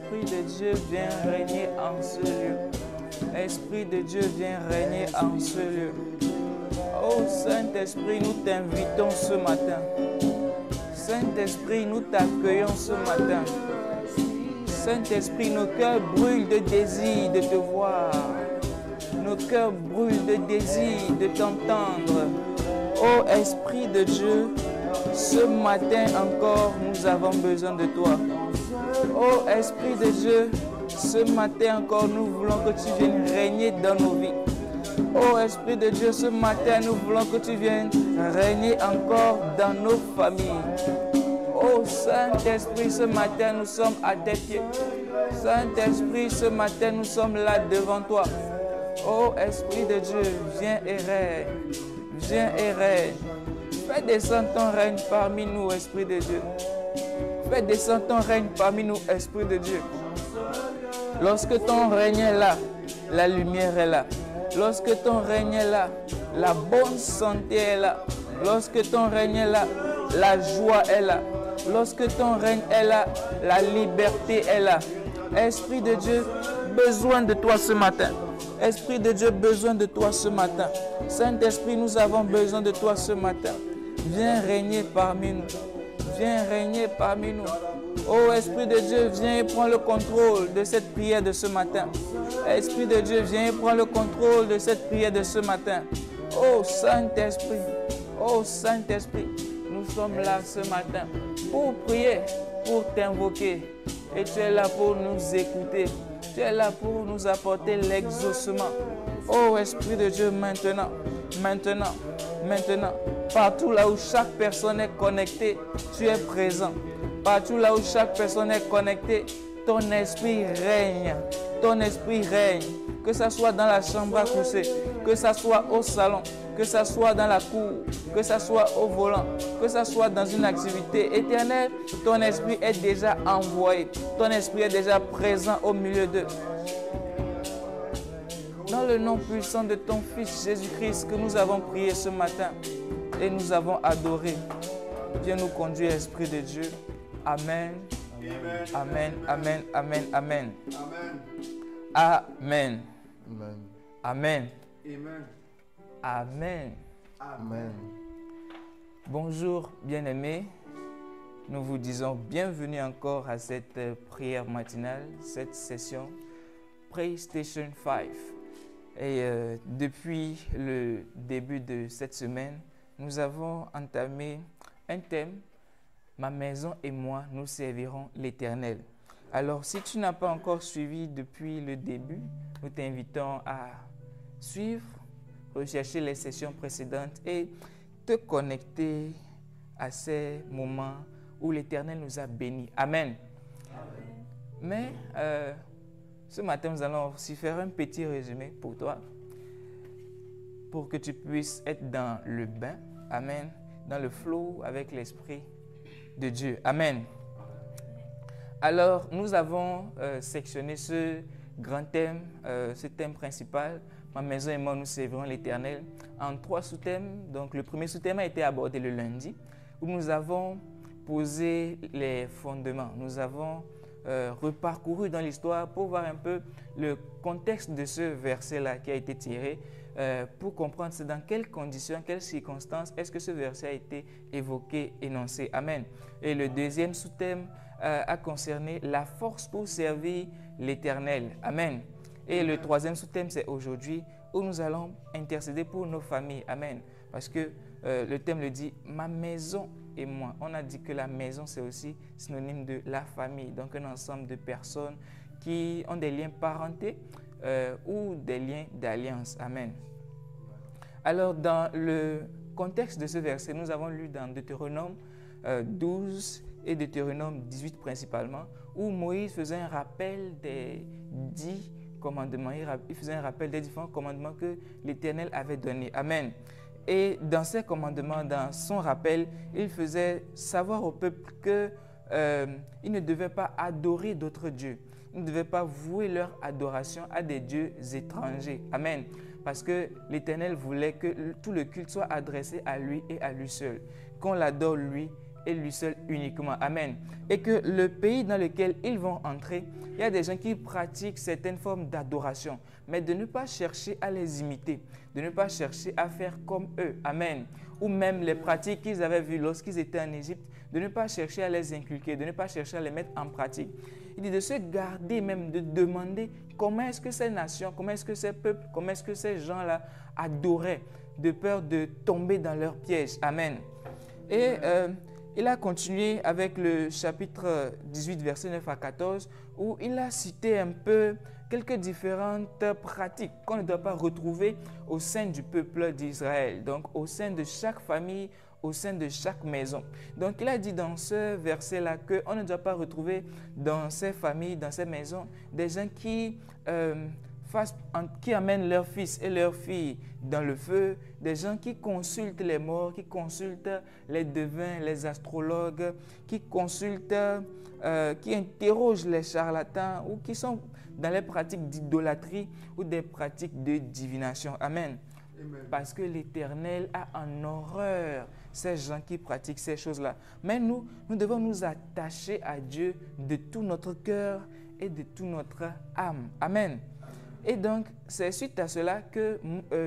Esprit de Dieu, viens régner en ce lieu. Esprit de Dieu, viens régner en ce lieu. Oh Saint-Esprit, nous t'invitons ce matin. Saint-Esprit, nous t'accueillons ce matin. Saint-Esprit, nos cœurs brûlent de désir de te voir. Nos cœurs brûlent de désir de t'entendre. Oh Esprit de Dieu, ce matin encore, nous avons besoin de toi. Oh Esprit de Dieu, ce matin encore, nous voulons que tu viennes régner dans nos vies. Oh Esprit de Dieu, ce matin, nous voulons que tu viennes régner encore dans nos familles. Oh Saint-Esprit, ce matin, nous sommes à tes pieds. Saint-Esprit, ce matin, nous sommes là devant toi. Oh Esprit de Dieu, viens et règne. Viens et règne. Fais descendre ton règne parmi nous, Esprit de Dieu. Fais descendre ton règne parmi nous, Esprit de Dieu. Lorsque ton règne est là, la lumière est là. Lorsque ton règne est là, la bonne santé est là. Lorsque ton règne est là, la joie est là. Lorsque ton règne est là, la liberté est là. Esprit de Dieu, besoin de toi ce matin. Esprit de Dieu, besoin de toi ce matin. Saint-Esprit, nous avons besoin de toi ce matin. Viens régner parmi nous. Viens régner parmi nous. Oh Esprit de Dieu, viens et prends le contrôle de cette prière de ce matin. Esprit de Dieu, viens et prends le contrôle de cette prière de ce matin. Oh Saint-Esprit, oh Saint-Esprit, nous sommes là ce matin pour prier, pour t'invoquer. Et tu es là pour nous écouter. Tu es là pour nous apporter l'exaucement. Oh Esprit de Dieu, maintenant, maintenant, maintenant, partout là où chaque personne est connectée, tu es présent. Partout là où chaque personne est connectée, ton esprit règne. Ton esprit règne. Que ce soit dans la chambre à coucher, que ce soit au salon, que ce soit dans la cour, que ce soit au volant, que ce soit dans une activité éternelle, ton esprit est déjà envoyé. Ton esprit est déjà présent au milieu d'eux. Dans le nom puissant de ton Fils Jésus-Christ que nous avons prié ce matin et nous avons adoré. Viens nous conduire, Esprit de Dieu. Amen. Amen. Amen. Amen. Amen. Amen. Amen. Amen. Amen. Bonjour, bien-aimés. Nous vous disons bienvenue encore à cette prière matinale, cette session PlayStation 5. Et depuis le début de cette semaine, nous avons entamé un thème. Ma maison et moi, nous servirons l'Éternel. Alors, si tu n'as pas encore suivi depuis le début, nous t'invitons à suivre, rechercher les sessions précédentes et te connecter à ces moments où l'Éternel nous a bénis. Amen. Amen. Mais ce matin, nous allons aussi faire un petit résumé pour toi, pour que tu puisses être dans le bain. Amen. Dans le flot avec l'Esprit de Dieu. Amen. Alors, nous avons sectionné ce grand thème, ce thème principal, ma maison et moi, nous servirons l'Éternel, en 3 sous-thèmes. Donc, le premier sous-thème a été abordé le lundi, où nous avons posé les fondements. Nous avons reparcouru dans l'histoire pour voir un peu le contexte de ce verset-là qui a été tiré, pour comprendre c'est dans quelles conditions, quelles circonstances est-ce que ce verset a été évoqué, énoncé. Amen. Et le deuxième sous-thème a concerné la force pour servir l'Éternel. Amen. Et le troisième sous-thème, c'est aujourd'hui où nous allons intercéder pour nos familles. Amen. Parce que le thème le dit, ma maison et moi. On a dit que la maison, c'est aussi synonyme de la famille. Donc un ensemble de personnes qui ont des liens parentés ou des liens d'alliance. Amen. Alors, dans le contexte de ce verset, nous avons lu dans Deutéronome 12 et Deutéronome 18 principalement, où Moïse faisait un rappel des 10 commandements. Il faisait un rappel des différents commandements que l'Éternel avait donnés. Amen. Et dans ces commandements, dans son rappel, il faisait savoir au peuple qu'ils ne devaient pas adorer d'autres dieux. Ils ne devaient pas vouer leur adoration à des dieux étrangers. Amen. Parce que l'Éternel voulait que tout le culte soit adressé à lui et à lui seul. Qu'on l'adore lui et lui seul uniquement. Amen. Et que le pays dans lequel ils vont entrer, il y a des gens qui pratiquent certaines formes d'adoration, mais de ne pas chercher à les imiter, de ne pas chercher à faire comme eux. Amen. Ou même les pratiques qu'ils avaient vues lorsqu'ils étaient en Égypte, de ne pas chercher à les inculquer, de ne pas chercher à les mettre en pratique. Il dit de se garder même, de demander comment est-ce que ces nations, comment est-ce que ces peuples, comment est-ce que ces gens-là adoraient, de peur de tomber dans leur piège. Amen. Et il a continué avec le chapitre 18, versets 9 à 14, où il a cité un peu quelques différentes pratiques qu'on ne doit pas retrouver au sein du peuple d'Israël, donc au sein de chaque famille, au sein de chaque maison. Donc il a dit dans ce verset-là qu'on ne doit pas retrouver dans ces familles, dans ces maisons, des gens qui amènent leurs fils et leurs filles dans le feu, des gens qui consultent les morts, qui consultent les devins, les astrologues, qui consultent, qui interrogent les charlatans ou qui sont dans les pratiques d'idolâtrie ou des pratiques de divination. Amen. Amen. Parce que l'Éternel a en horreur ces gens qui pratiquent ces choses-là. Mais nous devons nous attacher à Dieu de tout notre cœur et de toute notre âme. Amen. Et donc, c'est suite à cela que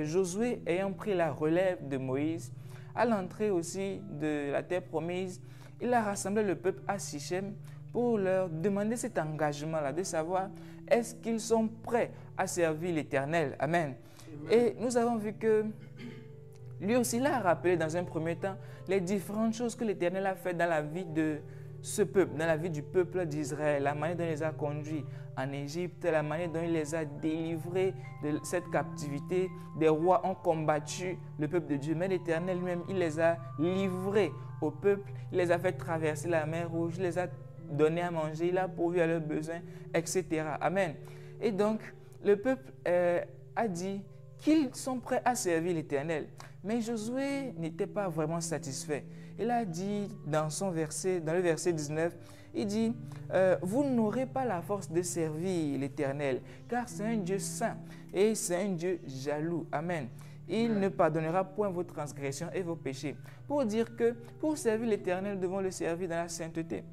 Josué, ayant pris la relève de Moïse, à l'entrée aussi de la terre promise, il a rassemblé le peuple à Sichem pour leur demander cet engagement-là, de savoir est-ce qu'ils sont prêts à servir l'Éternel. Amen. Et nous avons vu que lui aussi, il a rappelé dans un premier temps les différentes choses que l'Éternel a faites dans la vie de ce peuple, dans la vie du peuple d'Israël, la manière dont il les a conduits en Égypte, la manière dont il les a délivrés de cette captivité. Des rois ont combattu le peuple de Dieu, mais l'Éternel lui-même, il les a livrés au peuple, il les a fait traverser la mer Rouge, il les a donnés à manger, il a pourvu à leurs besoins, etc. Amen. Et donc, le peuple a dit qu'ils sont prêts à servir l'Éternel. Mais Josué n'était pas vraiment satisfait. Il a dit dans le verset 19, il dit « Vous n'aurez pas la force de servir l'Éternel, car c'est un Dieu saint et c'est un Dieu jaloux. » Amen. Il ne pardonnera point vos transgressions et vos péchés. Pour dire que pour servir l'Éternel, nous devons le servir dans la sainteté.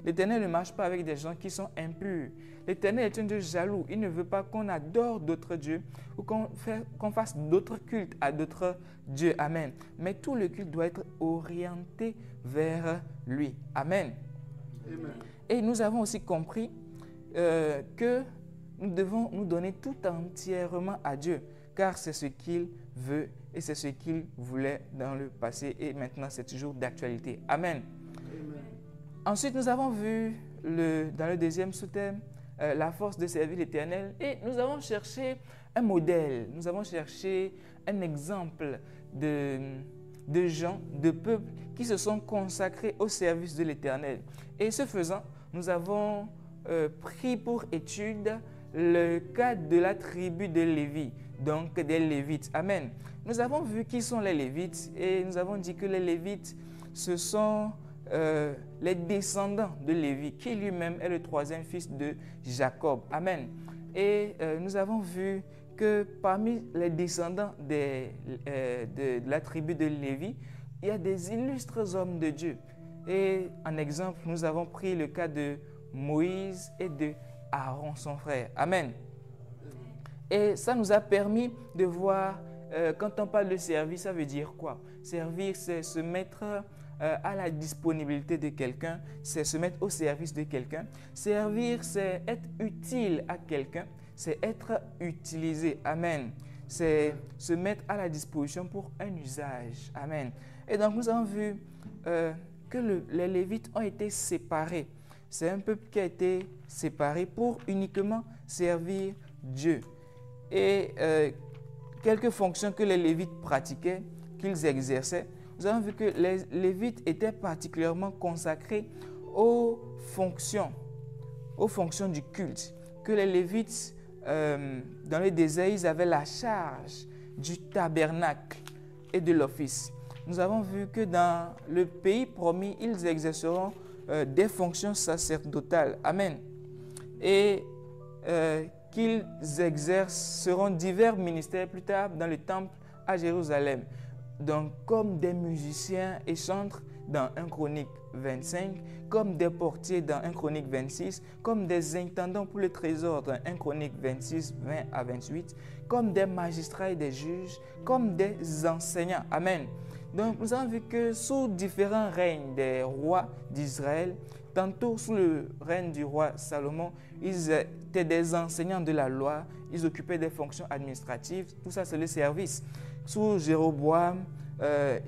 L'Éternel ne marche pas avec des gens qui sont impurs. L'Éternel est un Dieu jaloux. Il ne veut pas qu'on adore d'autres dieux ou qu'on fasse d'autres cultes à d'autres dieux. Amen. Mais tout le culte doit être orienté vers lui. Amen. Amen. Et nous avons aussi compris que nous devons nous donner tout entièrement à Dieu, car c'est ce qu'il veut et c'est ce qu'il voulait dans le passé et maintenant c'est toujours d'actualité. Amen. Amen. Ensuite, nous avons vu dans le deuxième sous-thème la force de servir l'Éternel et nous avons cherché un modèle, nous avons cherché un exemple de gens, de peuples qui se sont consacrés au service de l'Éternel. Et ce faisant, nous avons pris pour étude le cas de la tribu de Lévi, donc des Lévites. Amen. Nous avons vu qui sont les Lévites et nous avons dit que les Lévites, ce sont les descendants de Lévi, qui lui-même est le troisième fils de Jacob. Amen. Et nous avons vu que parmi les descendants de la tribu de Lévi, il y a des illustres hommes de Dieu. Et en exemple, nous avons pris le cas de Moïse et de Aaron, son frère. Amen. Et ça nous a permis de voir, quand on parle de servir, ça veut dire quoi? Servir, c'est se mettre à la disponibilité de quelqu'un, c'est se mettre au service de quelqu'un. Servir, c'est être utile à quelqu'un, c'est être utilisé. Amen. C'est se mettre à la disposition pour un usage. Amen. Et donc, nous avons vu que les Lévites ont été séparés. C'est un peuple qui a été séparé pour uniquement servir Dieu. Et quelques fonctions que les Lévites pratiquaient, qu'ils exerçaient, nous avons vu que les Lévites étaient particulièrement consacrés aux fonctions du culte. Que les Lévites, dans le désert, ils avaient la charge du tabernacle et de l'office. Nous avons vu que dans le pays promis, ils exerceront des fonctions sacerdotales. Amen. Et qu'ils exerceront divers ministères plus tard dans le temple à Jérusalem. Donc, comme des musiciens et chantres, dans 1 Chronique 25, comme des portiers dans 1 Chronique 26, comme des intendants pour le trésor dans 1 Chronique 26, 20 à 28, comme des magistrats et des juges, comme des enseignants. Amen. Donc nous avons vu que sous différents règnes des rois d'Israël, tantôt sous le règne du roi Salomon, ils étaient des enseignants de la loi, ils occupaient des fonctions administratives, tout ça c'est le service. Sous Jéroboam,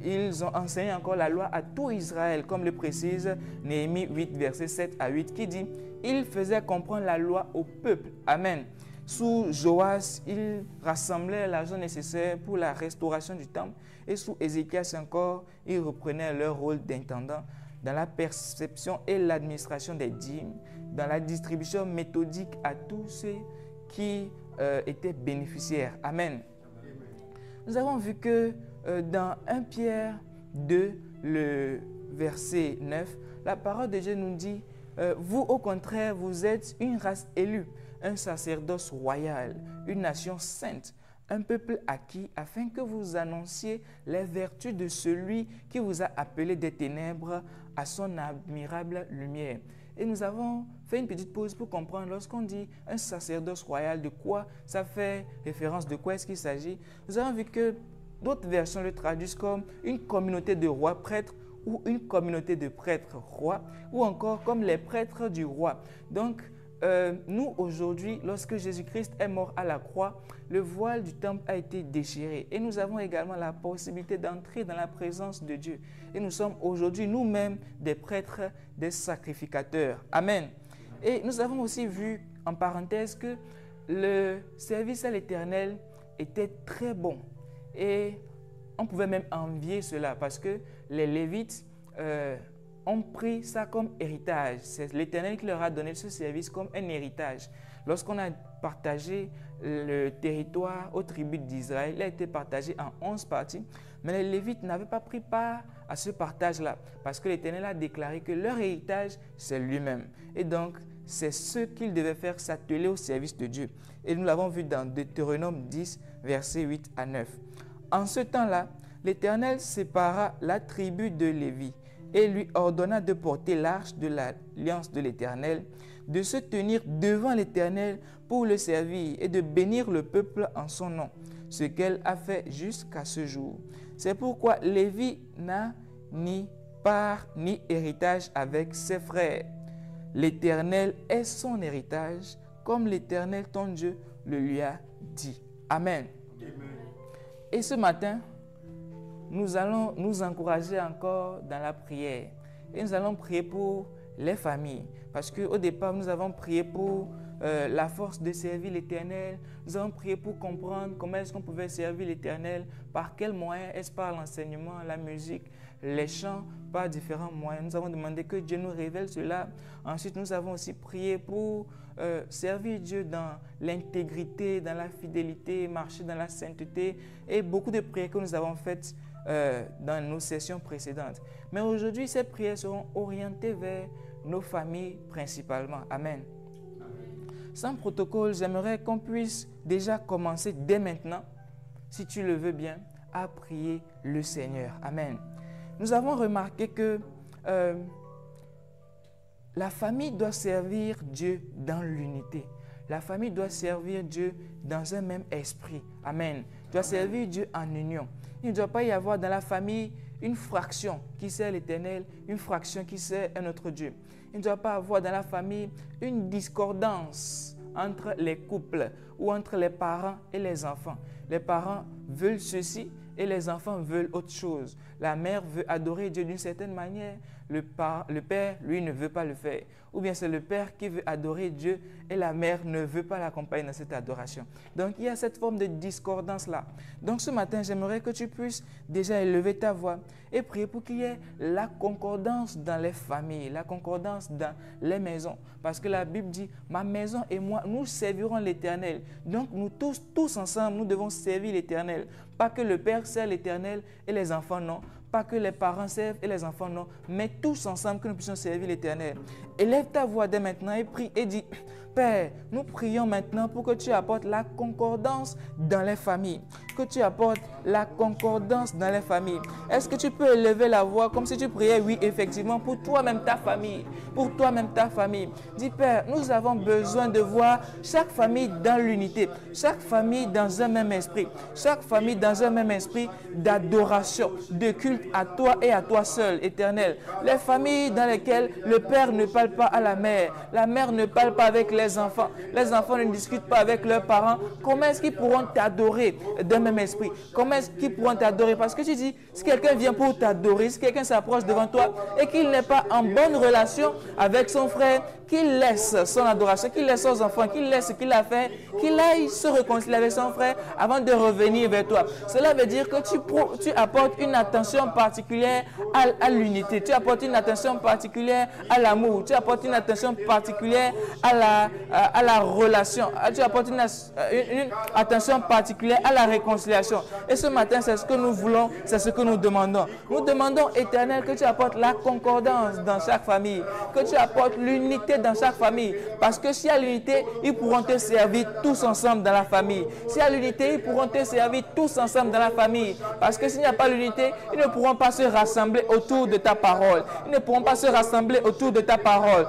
ils ont enseigné encore la loi à tout Israël, comme le précise Néhémie 8, verset 7 à 8, qui dit « Il faisait comprendre la loi au peuple. » Amen. Sous Joas, il rassemblait l'argent nécessaire pour la restauration du temple. Et sous Ézéchias encore, ils reprenaient leur rôle d'intendant dans la perception et l'administration des dîmes, dans la distribution méthodique à tous ceux qui étaient bénéficiaires. Amen. Nous avons vu que dans 1 Pierre 2, le verset 9, la parole de Dieu nous dit « Vous, au contraire, vous êtes une race élue, un sacerdoce royal, une nation sainte, un peuple acquis, afin que vous annonciez les vertus de celui qui vous a appelé des ténèbres à son admirable lumière. » Et nous avons fait une petite pause pour comprendre, lorsqu'on dit un sacerdoce royal, de quoi ça fait référence, de quoi est-ce qu'il s'agit. Nous avons vu que d'autres versions le traduisent comme une communauté de rois prêtres ou une communauté de prêtres rois, ou encore comme les prêtres du roi. Donc, nous aujourd'hui, lorsque Jésus-Christ est mort à la croix, le voile du temple a été déchiré et nous avons également la possibilité d'entrer dans la présence de Dieu. Et nous sommes aujourd'hui nous-mêmes des prêtres, des sacrificateurs. Amen. Et nous avons aussi vu, en parenthèse, que le service à l'Éternel était très bon. Et on pouvait même envier cela parce que les Lévites ont pris ça comme héritage. C'est l'Éternel qui leur a donné ce service comme un héritage. Lorsqu'on a partagé le territoire aux tribus d'Israël, il a été partagé en 11 parties, mais les Lévites n'avaient pas pris part à ce partage-là parce que l'Éternel a déclaré que leur héritage, c'est lui-même. Et donc, c'est ce qu'ils devaient faire, s'atteler au service de Dieu. Et nous l'avons vu dans Deutéronome 10, versets 8 à 9. En ce temps-là, l'Éternel sépara la tribu de Lévi et lui ordonna de porter l'arche de l'alliance de l'Éternel, de se tenir devant l'Éternel pour le servir et de bénir le peuple en son nom, ce qu'elle a fait jusqu'à ce jour. C'est pourquoi Lévi n'a ni part ni héritage avec ses frères. L'Éternel est son héritage, comme l'Éternel ton Dieu le lui a dit. Amen. Amen. Et ce matin, nous allons nous encourager encore dans la prière. Et nous allons prier pour les familles. Parce qu'au départ, nous avons prié pour la force de servir l'Éternel. Nous avons prié pour comprendre comment est-ce qu'on pouvait servir l'Éternel, par quels moyens, est-ce par l'enseignement, la musique, les chants, par différents moyens. Nous avons demandé que Dieu nous révèle cela. Ensuite, nous avons aussi prié pour servir Dieu dans l'intégrité, dans la fidélité, marcher dans la sainteté et beaucoup de prières que nous avons faites dans nos sessions précédentes. Mais aujourd'hui, ces prières seront orientées vers nos familles principalement. Amen. Sans protocole, j'aimerais qu'on puisse déjà commencer dès maintenant, si tu le veux bien, à prier le Seigneur. Amen. Nous avons remarqué que la famille doit servir Dieu dans l'unité. La famille doit servir Dieu dans un même esprit. Amen. Doit servir Dieu en union. Il ne doit pas y avoir dans la famille une fraction qui sert l'Éternel, une fraction qui sert un autre Dieu. Il ne doit pas avoir dans la famille une discordance entre les couples ou entre les parents et les enfants. Les parents veulent ceci et les enfants veulent autre chose. La mère veut adorer Dieu d'une certaine manière, le père, lui, ne veut pas le faire. Ou bien c'est le père qui veut adorer Dieu et la mère ne veut pas l'accompagner dans cette adoration. Donc il y a cette forme de discordance-là. Donc ce matin, j'aimerais que tu puisses déjà élever ta voix et prier pour qu'il y ait la concordance dans les familles, la concordance dans les maisons. Parce que la Bible dit, ma maison et moi, nous servirons l'Éternel. Donc nous tous ensemble, nous devons servir l'Éternel. Pas que le Père sert l'Éternel et les enfants non. Pas que les parents servent et les enfants non, mais tous ensemble que nous puissions servir l'Éternel. Élève ta voix dès maintenant et prie et dis, Père, nous prions maintenant pour que tu apportes la concordance dans les familles. Que tu apportes la concordance dans les familles. Est-ce que tu peux élever la voix comme si tu priais, oui, effectivement, pour toi-même ta famille. Pour toi-même ta famille. Dis, Père, nous avons besoin de voir chaque famille dans l'unité. Chaque famille dans un même esprit. Chaque famille dans un même esprit d'adoration, de culte à toi et à toi seul, Éternel. Les familles dans lesquelles le père ne parle pas à la mère ne parle pas avec les enfants ne discutent pas avec leurs parents, comment est-ce qu'ils pourront t'adorer d'un même esprit? Comment est-ce qu'ils pourront t'adorer? Parce que tu dis, si quelqu'un vient pour t'adorer, si quelqu'un s'approche devant toi et qu'il n'est pas en bonne relation avec son frère, qu'il laisse son adoration, qu'il laisse ses enfants, qu'il laisse ce qu'il a fait, qu'il aille se réconcilier avec son frère avant de revenir vers toi. Cela veut dire que tu apportes une attention particulière à l'unité, tu apportes une attention particulière à l'amour, tu apportes une attention particulière à la relation, tu apportes une attention particulière à la réconciliation. Et ce matin, c'est ce que nous voulons, c'est ce que nous demandons. Nous demandons, Éternel, que tu apportes la concordance dans chaque famille, que tu apportes l'unité dans chaque famille. Parce que s'il y a l'unité, ils pourront te servir tous ensemble dans la famille. S'il y a l'unité, ils pourront te servir tous ensemble dans la famille. Parce que s'il n'y a pas l'unité, ils ne pourront pas se rassembler autour de ta parole. Ils ne pourront pas se rassembler autour de ta parole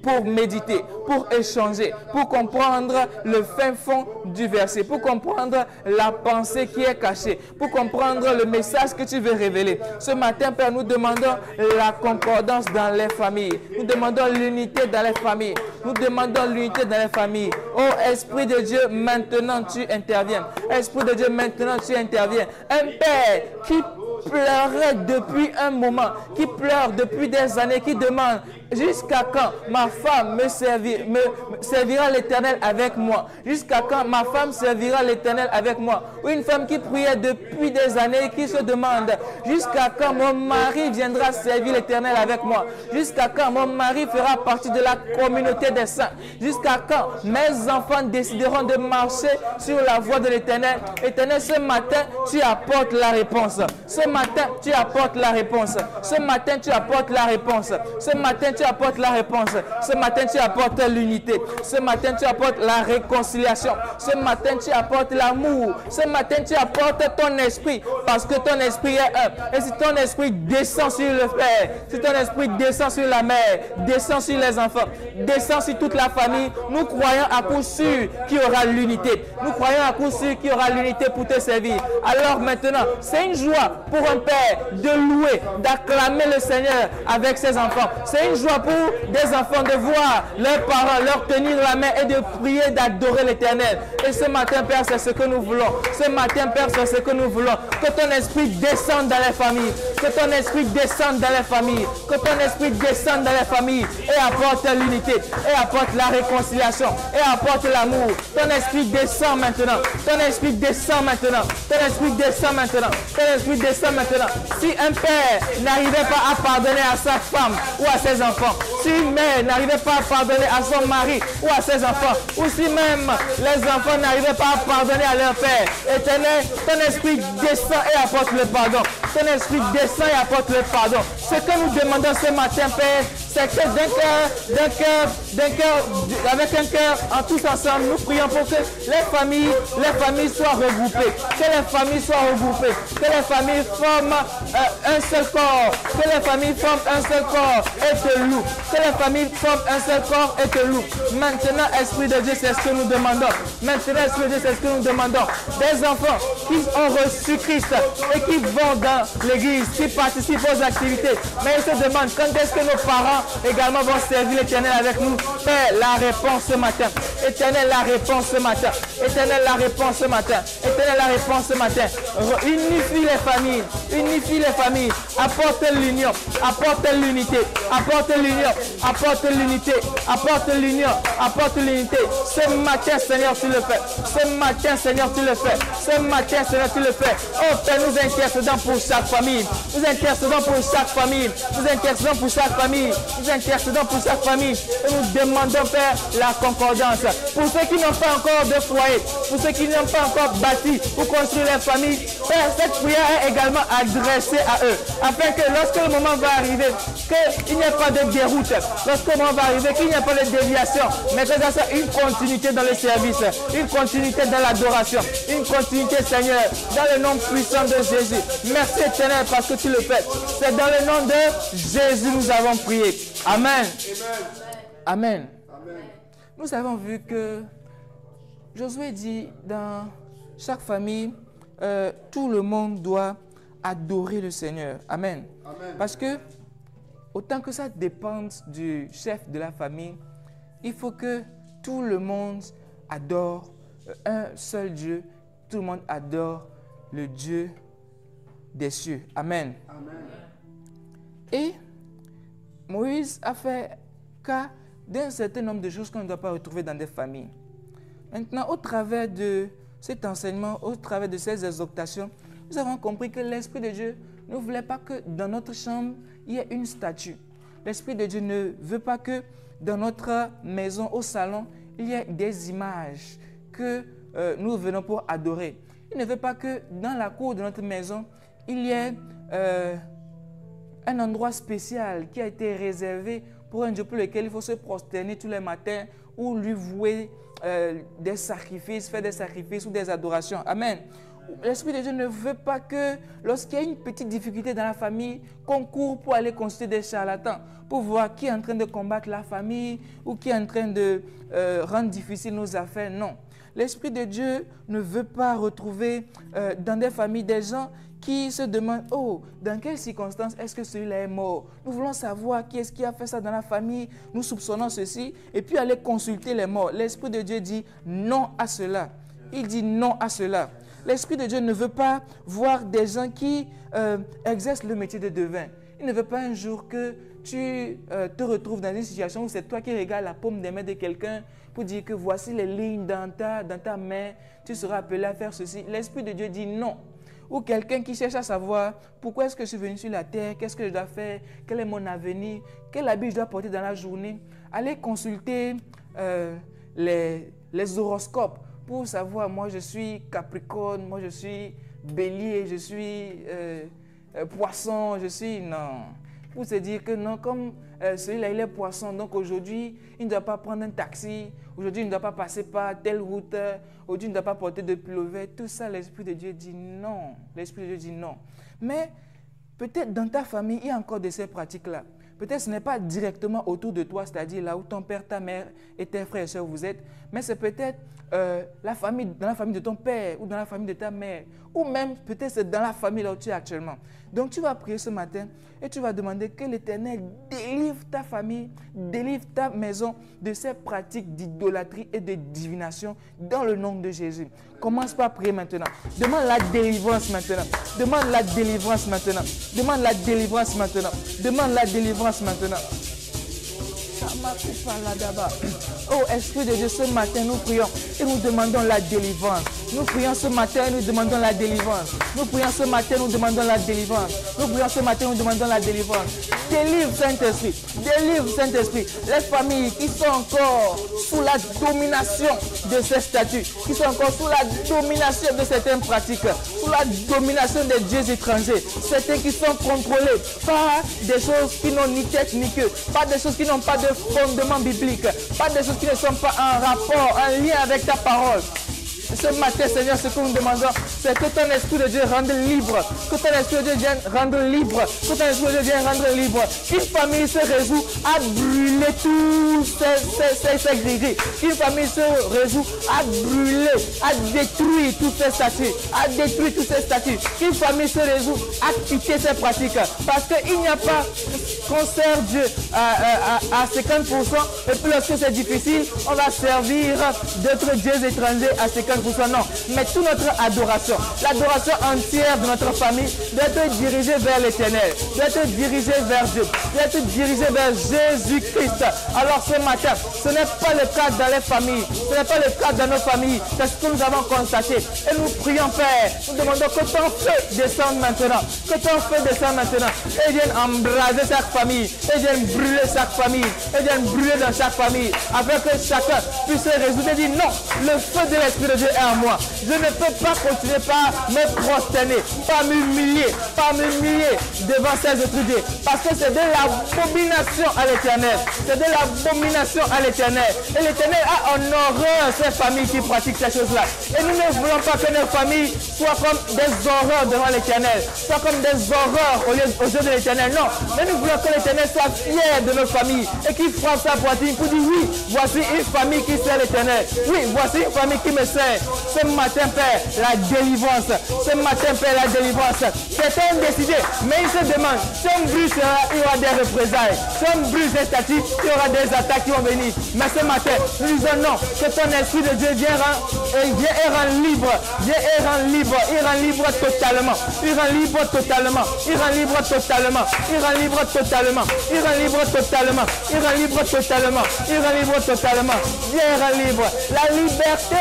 pour méditer, pour échanger, pour comprendre le fin fond du verset, pour comprendre la pensée qui est cachée, pour comprendre le message que tu veux révéler. Ce matin, Père, nous demandons la concordance dans les familles. Nous demandons l'unité dans les familles. Nous demandons l'unité dans les familles. Oh Esprit de Dieu, maintenant tu interviens. Esprit de Dieu, maintenant tu interviens. Un Père qui pleurait depuis un moment, qui pleure depuis des années, qui demande jusqu'à quand ma femme me servira l'Éternel avec moi? Jusqu'à quand ma femme servira l'Éternel avec moi? Ou une femme qui priait depuis des années, qui se demande jusqu'à quand mon mari viendra servir l'Éternel avec moi? Jusqu'à quand mon mari fera partie de la communauté des saints? Jusqu'à quand mes enfants décideront de marcher sur la voie de l'Éternel? Éternel, ce matin, tu apportes la réponse. Ce matin, tu apportes la réponse. Ce matin, tu apportes la réponse. Ce matin, tu apportes la réponse. Ce matin, tu apportes l'unité. Ce matin, tu apportes la réconciliation. Ce matin, tu apportes l'amour. Ce matin, tu apportes ton esprit. Parce que ton esprit est un. Et si ton esprit descend sur le père, si ton esprit descend sur la mère, descend sur les enfants, descend sur toute la famille, nous croyons à coup sûr qu'il y aura l'unité. Nous croyons à coup sûr qu'il y aura l'unité pour te servir. Alors maintenant, c'est une joie pour un père de louer, d'acclamer le Seigneur avec ses enfants. C'est une joie pour des enfants de voir leurs parents leur tenir la main et de prier, d'adorer l'Éternel. Et ce matin, Père, c'est ce que nous voulons. Ce matin, Père, c'est ce que nous voulons. Que ton esprit descende dans les familles. Que ton esprit descende dans les familles. Que ton esprit descende dans les familles et apporte l'unité, et apporte la réconciliation, et apporte l'amour. Ton esprit descend maintenant. Ton esprit descend maintenant. Ton esprit descend maintenant. Ton esprit descend maintenant. Si un père n'arrivait pas à pardonner à sa femme ou à ses enfants, si une mère n'arrivait pas à pardonner à son mari ou à ses enfants, ou si même les enfants n'arrivaient pas à pardonner à leur père, Éternel, ton esprit descend et apporte le pardon. Ton esprit descend et apporte le pardon. Ce que nous demandons ce matin, Père, c'est que avec un cœur, en tous ensemble, nous prions pour que les familles soient regroupées, que les familles soient regroupées, que les familles forment un seul corps, que les familles forment un seul corps et te louent, que les familles forment un seul corps et te louent. Maintenant, Esprit de Dieu, c'est ce que nous demandons. Maintenant, Esprit de Dieu, c'est ce que nous demandons. Des enfants qui ont reçu Christ et qui vont dans l'église, qui participent aux activités, mais ils se demandent quand est-ce que nos parents également vont servir l'Éternel avec nous. Père, la réponse ce matin. Éternel, la réponse ce matin. Éternel, la réponse ce matin. Éternel, la réponse ce matin. Unifie les familles. Unifie les familles. Apporte l'union. Apporte l'unité. Apporte l'union. Apporte l'unité. Apporte l'union. Apporte l'unité. Ce matin, Seigneur, tu le fais. Ce matin, Seigneur, tu le fais. Ce matin, Seigneur, tu le fais. Oh Père, nous intercédons pour chaque famille. Nous intercédons pour chaque famille. Nous intercédons pour chaque famille. Nous intercédons pour chaque famille. Et nous demandons, Père, la concordance. Pour ceux qui n'ont pas encore de foyer, pour ceux qui n'ont pas encore bâti ou construit leur famille, Père, cette prière est également adressée à eux, afin que lorsque le moment va arriver, qu'il n'y ait pas de déroute, lorsque le moment va arriver, qu'il n'y ait pas de déviation, mais que ça soit une continuité dans le service, une continuité dans l'adoration, une continuité, Seigneur, dans le nom puissant de Jésus. Merci, Éternel, parce que tu le fais. C'est dans le nom de Jésus nous avons prié. Amen. Amen. Amen. Nous avons vu que Josué dit dans chaque famille, tout le monde doit adorer le Seigneur. Amen. Amen. Parce que autant que ça dépende du chef de la famille, il faut que tout le monde adore un seul Dieu. Tout le monde adore le Dieu des cieux. Amen. Amen. Et Moïse a fait cas d'un certain nombre de choses qu'on ne doit pas retrouver dans des familles. Maintenant, au travers de cet enseignement, au travers de ces exhortations, nous avons compris que l'Esprit de Dieu ne voulait pas que dans notre chambre, il y ait une statue. L'Esprit de Dieu ne veut pas que dans notre maison, au salon, il y ait des images que nous venons pour adorer. Il ne veut pas que dans la cour de notre maison, il y ait un endroit spécial qui a été réservé pour un Dieu pour lequel il faut se prosterner tous les matins ou lui vouer des sacrifices, faire des sacrifices ou des adorations. Amen. L'Esprit de Dieu ne veut pas que lorsqu'il y a une petite difficulté dans la famille, qu'on court pour aller consulter des charlatans, pour voir qui est en train de combattre la famille ou qui est en train de rendre difficiles nos affaires. Non. L'Esprit de Dieu ne veut pas retrouver dans des familles des gens qui se demandent, oh, dans quelles circonstances est-ce que celui-là est mort? Nous voulons savoir qui est-ce qui a fait ça dans la famille, nous soupçonnons ceci, et puis aller consulter les morts. L'Esprit de Dieu dit non à cela. Il dit non à cela. L'Esprit de Dieu ne veut pas voir des gens qui exercent le métier de devin. Il ne veut pas un jour que tu te retrouves dans une situation où c'est toi qui regardes la paume des mains de quelqu'un pour dire que voici les lignes dans ta main, tu seras appelé à faire ceci. L'Esprit de Dieu dit non. Ou quelqu'un qui cherche à savoir pourquoi est-ce que je suis venu sur la terre, qu'est-ce que je dois faire, quel est mon avenir, quel habit je dois porter dans la journée. Allez consulter les horoscopes pour savoir, moi je suis Capricorne, moi je suis Bélier, je suis Poisson, je suis... Non. Pour se dire que non, comme celui-là il est Poisson, donc aujourd'hui il ne doit pas prendre un taxi, aujourd'hui il ne doit pas passer par telle route, aujourd'hui il ne doit pas porter de pullover. Tout ça, l'Esprit de Dieu dit non. L'Esprit de Dieu dit non. Mais peut-être dans ta famille, il y a encore de ces pratiques-là. Peut-être ce n'est pas directement autour de toi, c'est-à-dire là où ton père, ta mère et tes frères et sœurs vous êtes, mais c'est peut-être dans la famille de ton père ou dans la famille de ta mère, ou même peut-être c'est dans la famille là où tu es actuellement. Donc tu vas prier ce matin et tu vas demander que l'Éternel délivre ta famille, délivre ta maison de ces pratiques d'idolâtrie et de divination dans le nom de Jésus. Commence par prier maintenant. Demande la délivrance maintenant. Demande la délivrance maintenant. Demande la délivrance maintenant. Demande la délivrance maintenant. Oh Esprit de Dieu, ce matin nous prions et nous demandons la délivrance. Nous prions ce matin et nous demandons la délivrance. Nous prions ce matin, nous demandons la délivrance. Nous prions ce matin, nous demandons la délivrance. Délivre Saint-Esprit. Délivre Saint-Esprit. Les familles qui sont encore sous la domination de ces statuts, qui sont encore sous la domination de certaines pratiques, sous la domination des dieux étrangers, certains qui sont contrôlés par des choses qui n'ont ni tête ni queue, par des choses qui n'ont pas de fondement biblique, pas des choses qui ne sont pas en rapport, en lien avec ta parole. Ce matin, Seigneur, ce que nous demandons, c'est que ton Esprit de Dieu rende libre, que ton Esprit de Dieu vienne rendre libre, que ton Esprit de Dieu vienne rendre libre. Une famille se résout à brûler tous ces gris-gris. Une famille se résout à brûler, à détruire toutes ces statues, à détruire toutes ces statues. Une famille se résout à quitter ces pratiques, parce qu'il n'y a pas qu'on sert Dieu à 50%, et puis lorsque c'est difficile, on va servir d'autres dieux étrangers à 50%. Non, mais toute notre adoration, l'adoration entière de notre famille doit être dirigée vers l'Éternel, doit être dirigée vers Dieu, doit être dirigée vers Jésus-Christ. Alors ce matin, ce n'est pas le cas dans les familles, ce n'est pas le cas dans nos familles, c'est ce que nous avons constaté. Et nous prions, Père, nous demandons que ton feu descende maintenant, que ton feu descende maintenant, et vienne embraser chaque famille. famille. Et viennent brûler chaque famille. Et viennent brûler dans chaque famille. Afin que chacun puisse se résoudre et dire non, le feu de l'Esprit de Dieu est en moi. Je ne peux pas continuer par me prosterner, pas m'humilier devant ces autres dieux. Parce que c'est de l'abomination à l'Éternel. C'est de l'abomination à l'Éternel. Et l'Éternel a en horreur ces familles qui pratiquent ces choses-là. Et nous ne voulons pas que nos familles soient comme des horreurs devant l'Éternel, soient comme des horreurs aux yeux de l'Éternel. Non, mais nous voulons que l'Éternel soit fier de nos familles et qu'il frappe sa poitrine pour dire oui, voici une famille qui sert l'Éternel. Oui, voici une famille qui me sert. Ce matin, Père, la délivrance. Ce matin, Père, la délivrance. Certains ont décidé, mais ils se demandent, si on brise, il y aura des représailles. Si on brise les statues, il y aura des attaques qui vont venir. Mais ce matin, nous disons non, que ton Esprit de Dieu vient et rend libre. Viens et rend libre. Il rend libre totalement. Il rend libre totalement. Il rend libre totalement. Il rend libre totalement. Il rend libre totalement. Il rend libre totalement. Il rend libre totalement. Viens et rend libre. La liberté,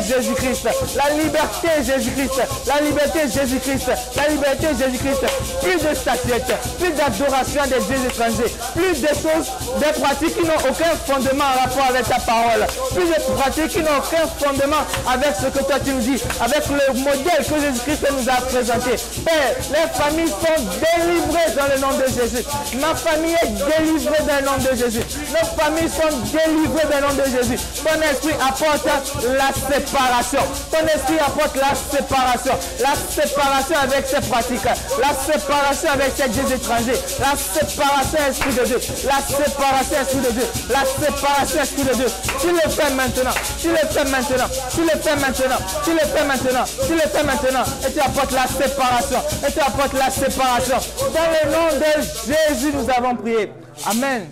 Jésus-Christ. La liberté, Jésus-Christ. La liberté, Jésus-Christ. La liberté, Jésus-Christ. Plus de statuettes, plus d'adoration des dieux étrangers, plus de choses, des pratiques qui n'ont aucun fondement en rapport avec ta parole, plus de pratiques qui n'ont aucun fondement avec ce que toi tu nous dis, avec le modèle que Jésus-Christ nous a présenté. Père, les familles sont délivrées dans le nom de Jésus. Ma famille est délivrée dans le nom de Jésus. Nos familles sont délivrées dans le nom de Jésus. Ton esprit apporte la séparation. Ton esprit apporte la séparation. La séparation avec ces pratiques. La séparation avec ces dieux étrangers. La séparation esprit de Dieu. La séparation esprit de Dieu. La séparation esprit de Dieu. Tu le fais maintenant. Tu le fais maintenant. Tu le fais maintenant. Tu le fais maintenant. Tu le fais maintenant. Et tu apportes la séparation. Et tu apportes la séparation. Dans le nom de Jésus, nous avons prié. Amen.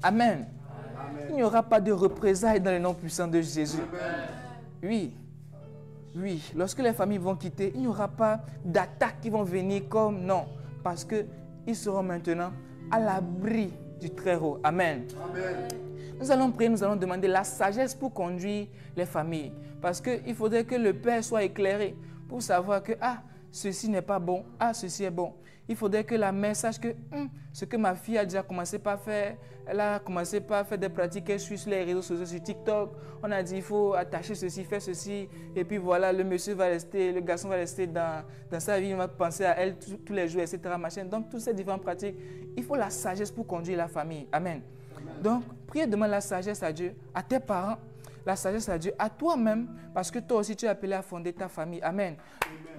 Amen. Il n'y aura pas de représailles dans le nom puissant de Jésus. Oui. Oui. Lorsque les familles vont quitter, il n'y aura pas d'attaques qui vont venir comme non. Parce qu'ils seront maintenant à l'abri du Très-Haut. Amen. Amen. Nous allons prier, nous allons demander la sagesse pour conduire les familles. Parce qu'il faudrait que le Père soit éclairé pour savoir que, ceci n'est pas bon, ceci est bon. Il faudrait que la mère sache que ce que ma fille a déjà commencé par faire, elle a commencé par faire des pratiques qu'elle suit sur les réseaux sociaux, sur TikTok. On a dit il faut attacher ceci, faire ceci. Et puis voilà, le monsieur va rester, le garçon va rester dans sa vie, il va penser à elle tous les jours, etc. Machin. Donc, toutes ces différentes pratiques, il faut la sagesse pour conduire la famille. Amen. Donc, priez, demande la sagesse à Dieu, à tes parents, la sagesse à Dieu, à toi-même, parce que toi aussi tu es appelé à fonder ta famille. Amen.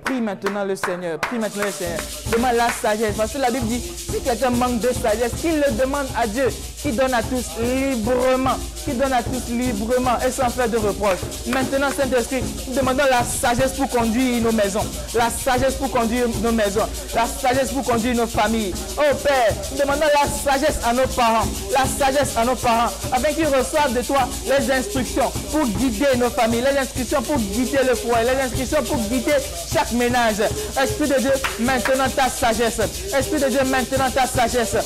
Prie maintenant le Seigneur, prie maintenant le Seigneur. Demande la sagesse, parce que la Bible dit, si quelqu'un manque de sagesse, qu'il le demande à Dieu, qui donne à tous librement, qui donne à tous librement et sans faire de reproche. Maintenant, Saint-Esprit, nous demandons la sagesse pour conduire nos maisons, la sagesse pour conduire nos maisons, la sagesse pour conduire nos familles. Oh Père, nous demandons la sagesse à nos parents, la sagesse à nos parents, afin qu'ils reçoivent de toi les instructions pour guider nos familles, les instructions pour guider le foyer, les instructions pour guider chaque ménage. Esprit de Dieu, maintenant ta sagesse. Esprit de Dieu, maintenant ta sagesse.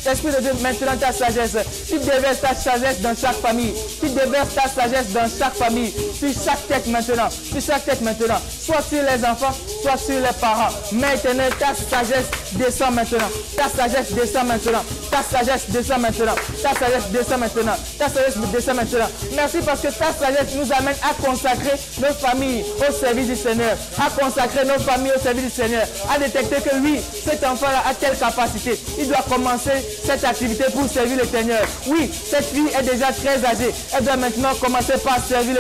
Esprit de Dieu, maintenant ta sagesse. Tu déverses ta sagesse dans chaque famille. Tu déverses ta sagesse dans chaque famille. Sur chaque tête maintenant. Sur chaque tête maintenant. Soit sur les enfants, soit sur les parents. Maintenant, ta sagesse descend maintenant. Ta sagesse descend maintenant. Ta sagesse descend maintenant. Ta sagesse descend maintenant. Ta sagesse descend maintenant. Merci parce que ta sagesse nous amène à consacrer nos familles au service du Seigneur. À consacrer nos familles au service du Seigneur. À détecter que oui, cet enfant-là a telle capacité. Il doit commencer cette activité pour servir le Seigneur. Oui, cette fille est déjà très âgée. Elle doit maintenant commencer par servir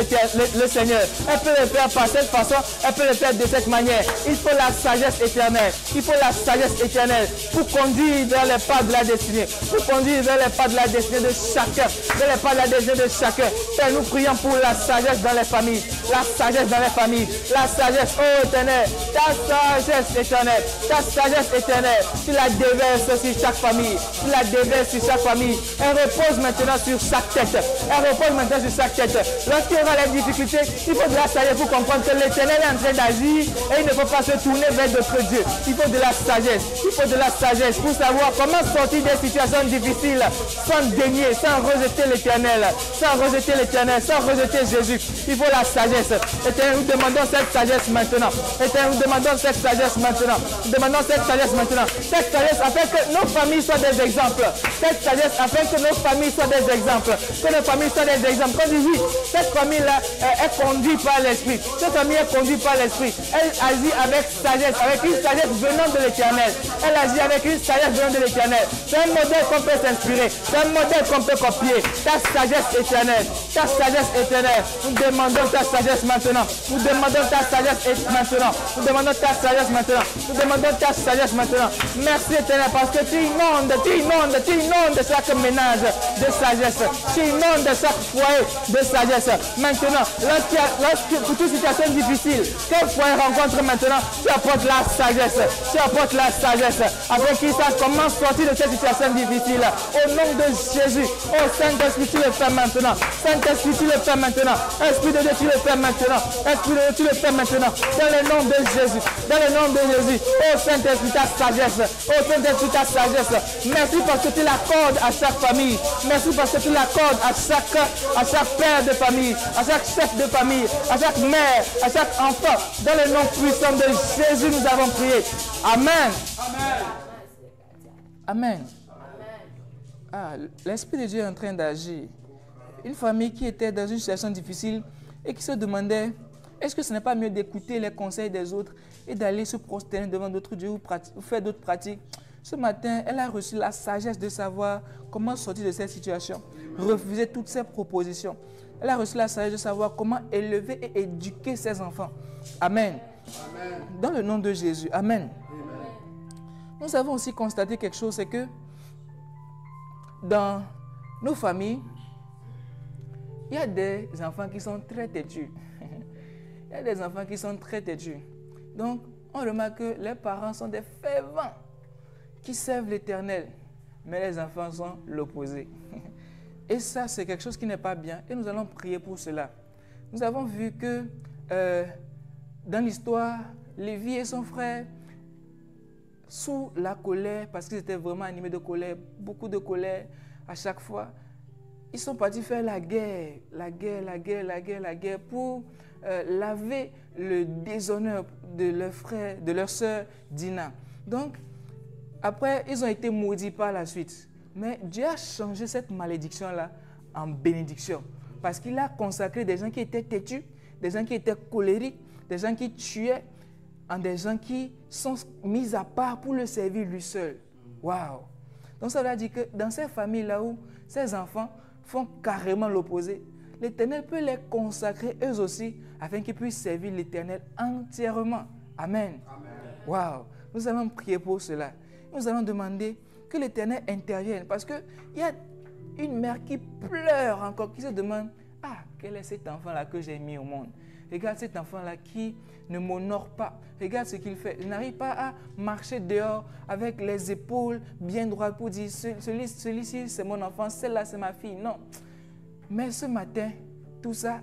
le Seigneur. Elle peut le faire par cette façon. Elle peut le faire de cette manière. Il faut la sagesse éternelle. Il faut la sagesse éternelle pour conduire vers les pas de la destinée. Pour conduire vers les pas de la destinée de chacun. Vers les pas de la destinée de chacun. Père, nous prions pour la sagesse dans les familles. La sagesse dans les familles. La sagesse, oh éternel. Ta sagesse éternelle. Ta sagesse éternelle. Tu la déverses sur chaque famille. Tu la déverses sur chaque famille. Elle repose maintenant sur chaque tête. Elle repose maintenant sur chaque tête. Lorsqu'il y aura les difficultés, il faut de la sagesse pour comprendre que l'Éternel est en train d'agir et il ne faut pas se tourner vers d'autres dieux. Il faut de la sagesse. Il faut de la sagesse pour savoir comment sortir des situations difficiles sans dénier, sans rejeter l'Éternel, sans rejeter Jésus. Il faut la sagesse. Éternel, nous demandons cette sagesse maintenant. Éternel, nous demandons cette sagesse maintenant. Nous demandons cette sagesse maintenant. Cette sagesse afin que nos familles soient des exemples. Cette sagesse afin que nos familles soient des exemples. Que nos familles soient des exemples. Quand je dis, cette famille-là est conduite par l'Esprit. Cette famille est conduite par l'Esprit. Elle agit avec sagesse, avec une sagesse venant de l'Éternel. Elle agit avec une sagesse venant de l'Éternel. C'est un modèle qu'on peut s'inspirer. C'est un modèle qu'on peut copier. Ta sagesse éternelle. Ta sagesse éternelle. Nous demandons ta sagesse maintenant. Nous demandons ta sagesse maintenant. Nous demandons ta sagesse maintenant. Nous demandons ta sagesse maintenant. Merci éternel parce que tu inondes chaque ménage de sagesse. Tu inondes chaque foyer de sagesse. Maintenant, pour toute situation difficile, quel foyer rencontre maintenant, tu apportes la sagesse. Tu apportes la sagesse afin qu'il sache comment sortir de cette situation difficile. Au nom de Jésus, oh Saint-Esprit, tu le fais maintenant. Saint-Esprit, tu le fais maintenant. Esprit de Dieu, tu le fais maintenant. Esprit de Dieu, tu le fais maintenant. Dans le nom de Jésus. Dans le nom de Jésus. Oh Saint-Esprit, ta sagesse. Oh Saint-Esprit, ta sagesse. Merci parce que tu l'accordes à chaque famille. Merci parce que tu l'accordes à chaque père de famille, à chaque chef de famille, à chaque mère, à chaque enfant. Dans le nom puissant de Jésus, nous avons prié. Amen. Amen. Ah, l'Esprit de Dieu est en train d'agir. Une famille qui était dans une situation difficile et qui se demandait, est-ce que ce n'est pas mieux d'écouter les conseils des autres et d'aller se prosterner devant d'autres dieux ou faire d'autres pratiques? Ce matin, elle a reçu la sagesse de savoir comment sortir de cette situation, refuser toutes ces propositions. Elle a reçu la sagesse de savoir comment élever et éduquer ses enfants. Amen. Amen. Dans le nom de Jésus. Amen. Amen. Nous avons aussi constaté quelque chose, c'est que dans nos familles, il y a des enfants qui sont très têtus. Il y a des enfants qui sont très têtus. Donc, on remarque que les parents sont des fervents qui servent l'Éternel, mais les enfants sont l'opposé. Et ça, c'est quelque chose qui n'est pas bien. Et nous allons prier pour cela. Nous avons vu que dans l'histoire, Lévi et son frère, sous la colère, parce qu'ils étaient vraiment animés de colère, beaucoup de colère à chaque fois, ils sont partis faire la guerre pour laver le déshonneur de leur frère, de leur sœur Dina. Donc, après, ils ont été maudits par la suite. Mais Dieu a changé cette malédiction-là en bénédiction. Parce qu'il a consacré des gens qui étaient têtus, des gens qui étaient colériques, des gens qui tuaient, en des gens qui sont mis à part pour le servir lui seul. Waouh! Donc ça veut dire que dans ces familles-là où ces enfants font carrément l'opposé, l'Éternel peut les consacrer eux aussi afin qu'ils puissent servir l'Éternel entièrement. Amen. Waouh! Nous allons prier pour cela. Nous allons demander que l'Éternel intervienne parce qu'il y a une mère qui pleure encore, qui se demande « Ah, quel est cet enfant-là que j'ai mis au monde? Regarde cet enfant-là qui ne m'honore pas. Regarde ce qu'il fait. Il n'arrive pas à marcher dehors avec les épaules bien droites pour dire « Celui-ci, c'est mon enfant, celle-là, c'est ma fille. » Non. Mais ce matin, tout ça,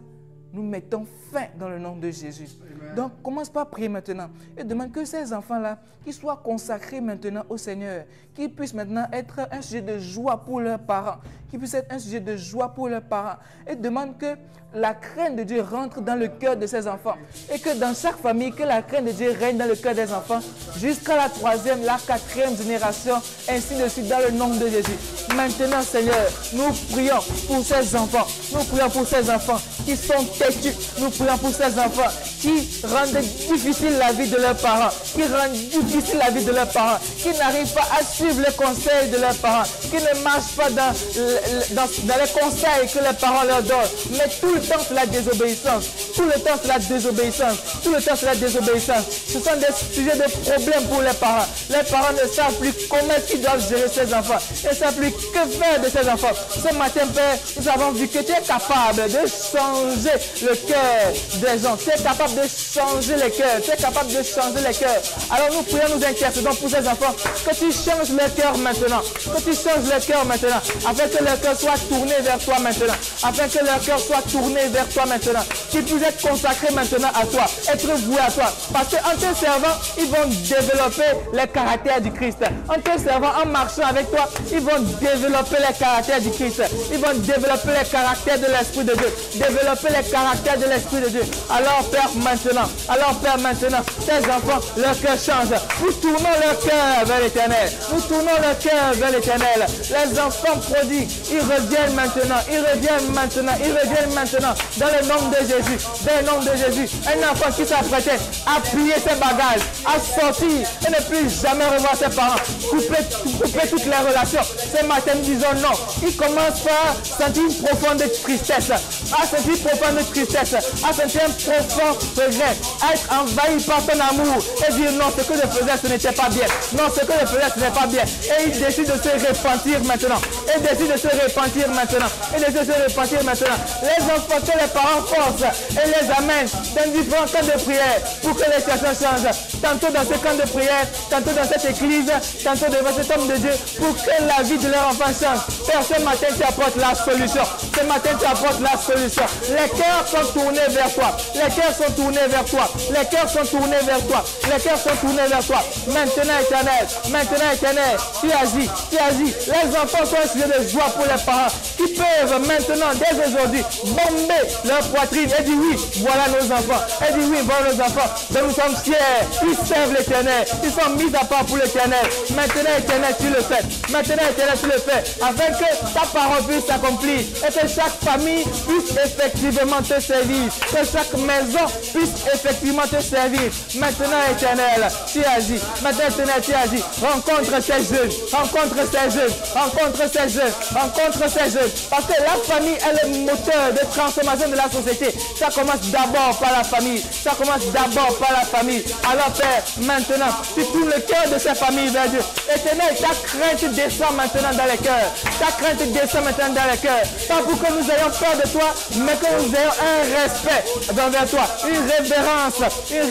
nous mettons fin dans le nom de Jésus. Amen. Donc, commence par prier maintenant. Et demande que ces enfants-là, qu'ils soient consacrés maintenant au Seigneur, qu'ils puissent maintenant être un sujet de joie pour leurs parents, qu'ils puissent être un sujet de joie pour leurs parents. Et demande que la crainte de Dieu rentre dans le cœur de ces enfants. Et que dans chaque famille, que la crainte de Dieu règne dans le cœur des enfants jusqu'à la 3e, la 4e génération, ainsi de suite dans le nom de Jésus. Maintenant, Seigneur, nous prions pour ces enfants. Nous prions pour ces enfants qui sont têtus. Nous prions pour ces enfants qui rendent difficile la vie de leurs parents, qui rendent difficile la vie de leurs parents, qui n'arrivent pas à suivre les conseils de leurs parents, qui ne marchent pas dans les conseils que les parents leur donnent. Mais tout le temps, c'est la désobéissance. Tout le temps, c'est la désobéissance. Tout le temps, c'est la désobéissance. Ce sont des sujets de problème pour les parents. Les parents ne savent plus comment ils doivent gérer ces enfants. Ils ne savent plus que faire de ces enfants. Ce matin, Père, nous avons vu que tu es capable de changer le cœur des gens. Tu es capable capable de changer les cœurs. Tu es capable de changer les cœurs. Alors nous prions, nous intercédons pour ces enfants. Que tu changes leur cœur maintenant. Que tu changes leur cœur maintenant. Afin que leur cœur soit tourné vers toi maintenant. Afin que leur cœur soit tourné vers toi maintenant. Qu'ils puissent être consacrés maintenant à toi. Être voués à toi. Parce qu'en te servant, ils vont développer les caractères du Christ. En te servant, en marchant avec toi, ils vont développer les caractères du Christ. Ils vont développer les caractères de l'Esprit de Dieu. Développer les caractères de l'Esprit de Dieu. Alors Père maintenant, tes enfants, leur cœur change. Nous tournons leur cœur vers l'Éternel. Nous tournons leur cœur vers l'Éternel. Les enfants prodigues, ils reviennent maintenant. Ils reviennent maintenant. Ils reviennent maintenant. Dans le nom de Jésus. Dans le nom de Jésus. Un enfant qui s'apprêtait à plier ses bagages, à sortir et ne plus jamais revoir ses parents. Couper toutes les relations. Ce matin, nous disons non. Il commence par sentir une profonde tristesse. À sentir une profonde tristesse. À sentir un profond regret. À être envahi par ton amour. Et dire non, ce que je faisais, ce n'était pas bien. Non, ce que je faisais, ce n'est pas bien. Et il décide de se repentir maintenant. Et décide de se repentir maintenant. Et décide de se repentir maintenant. Les enfants que les parents forcent et les amènent dans différents camps de prière pour que les situations changent. Tantôt dans ce camp de prière, tantôt dans cette église, tantôt devant cet homme de Dieu, pour que la vie de leur enfant change. Père, ce matin, tu apportes la solution. Ce matin, tu apportes la solution. Les cœurs sont tournés vers toi. Les cœurs sont tournés vers toi. Les cœurs sont tournés vers toi. Les cœurs sont tournés vers toi. Maintenant, Éternel, tu agis, tu agis. Les enfants sont un sujet de joie pour les parents qui peuvent maintenant, dès aujourd'hui, bomber leur poitrine et dire oui, voilà nos enfants. Et dire oui, voilà nos enfants. Donc nous sommes fiers. Ils servent l'Éternel. Ils sont mis à part pour l'Éternel. Maintenant, Éternel, tu le fais. Maintenant, Éternel, tu le fais. Afin que ta parole puisse s'accomplir et que chaque famille puisse effectivement te servir. Que chaque maison puisse effectivement te servir. Maintenant, Éternel, tu agis. Maintenant, Éternel, tu agis. Rencontre ces jeunes. Rencontre ces jeunes. Rencontre ces jeunes. Rencontre ces jeunes. Parce que la famille est le moteur de transformation de la société. Ça commence d'abord par la famille. Ça commence d'abord par la famille. Alors Père, maintenant, tu tournes le cœur de ces familles vers Dieu. Éternel, ta crainte descend maintenant dans les cœurs. Ta crainte descend maintenant dans les cœurs. Pas pour que nous ayons peur de toi, mais que nous ayons un respect envers toi. Une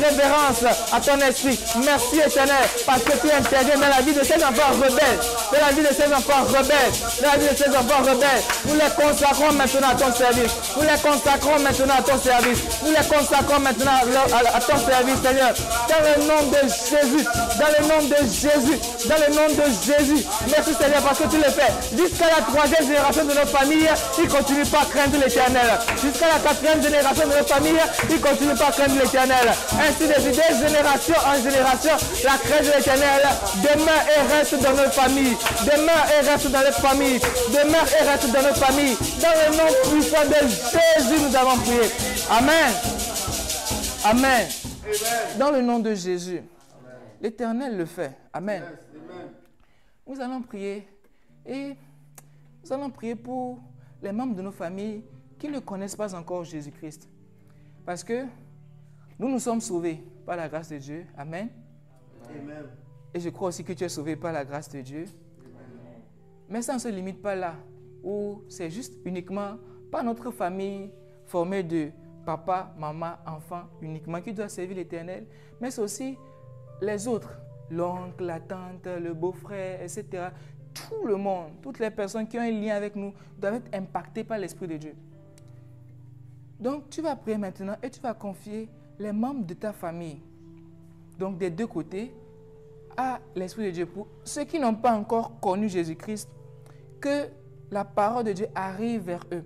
révérence à ton esprit. Merci Éternel, parce que tu interviens dans la vie de ces enfants rebelles. Dans la vie de ces enfants rebelles. Dans la vie de ces enfants rebelles. Nous les consacrons maintenant à ton service. Nous les consacrons maintenant à ton service. Nous les consacrons maintenant à ton service, Seigneur. Dans le nom de Jésus. Dans le nom de Jésus. Dans le nom de Jésus. Merci Seigneur parce que tu le fais. Jusqu'à la 3e génération de notre famille, ils ne continuent pas à craindre l'Éternel. Jusqu'à la 4e génération de notre famille, ils ne continuent pas à craindre l'Éternel. Ainsi de suite, de génération en génération, la crainte de l'Éternel demeure et reste dans notre famille. Demeure et reste dans notre famille. Demeure et reste dans notre famille. Dans le nom puissant de Jésus, nous avons prié. Amen. Amen. Dans le nom de Jésus. L'Éternel le fait. Amen. Nous allons prier et nous allons prier pour les membres de nos familles qui ne connaissent pas encore Jésus-Christ. Parce que nous sommes sauvés par la grâce de Dieu. Amen. Amen. Et je crois aussi que tu es sauvé par la grâce de Dieu. Amen. Mais ça ne se limite pas là, où c'est juste uniquement pas notre famille formée de papa, maman, enfant uniquement qui doit servir l'Éternel, mais c'est aussi les autres, l'oncle, la tante, le beau-frère, etc. Tout le monde, toutes les personnes qui ont un lien avec nous doivent être impactées par l'Esprit de Dieu. Donc, tu vas prier maintenant et tu vas confier les membres de ta famille, donc des deux côtés, à l'Esprit de Dieu. Pour ceux qui n'ont pas encore connu Jésus-Christ, que la parole de Dieu arrive vers eux,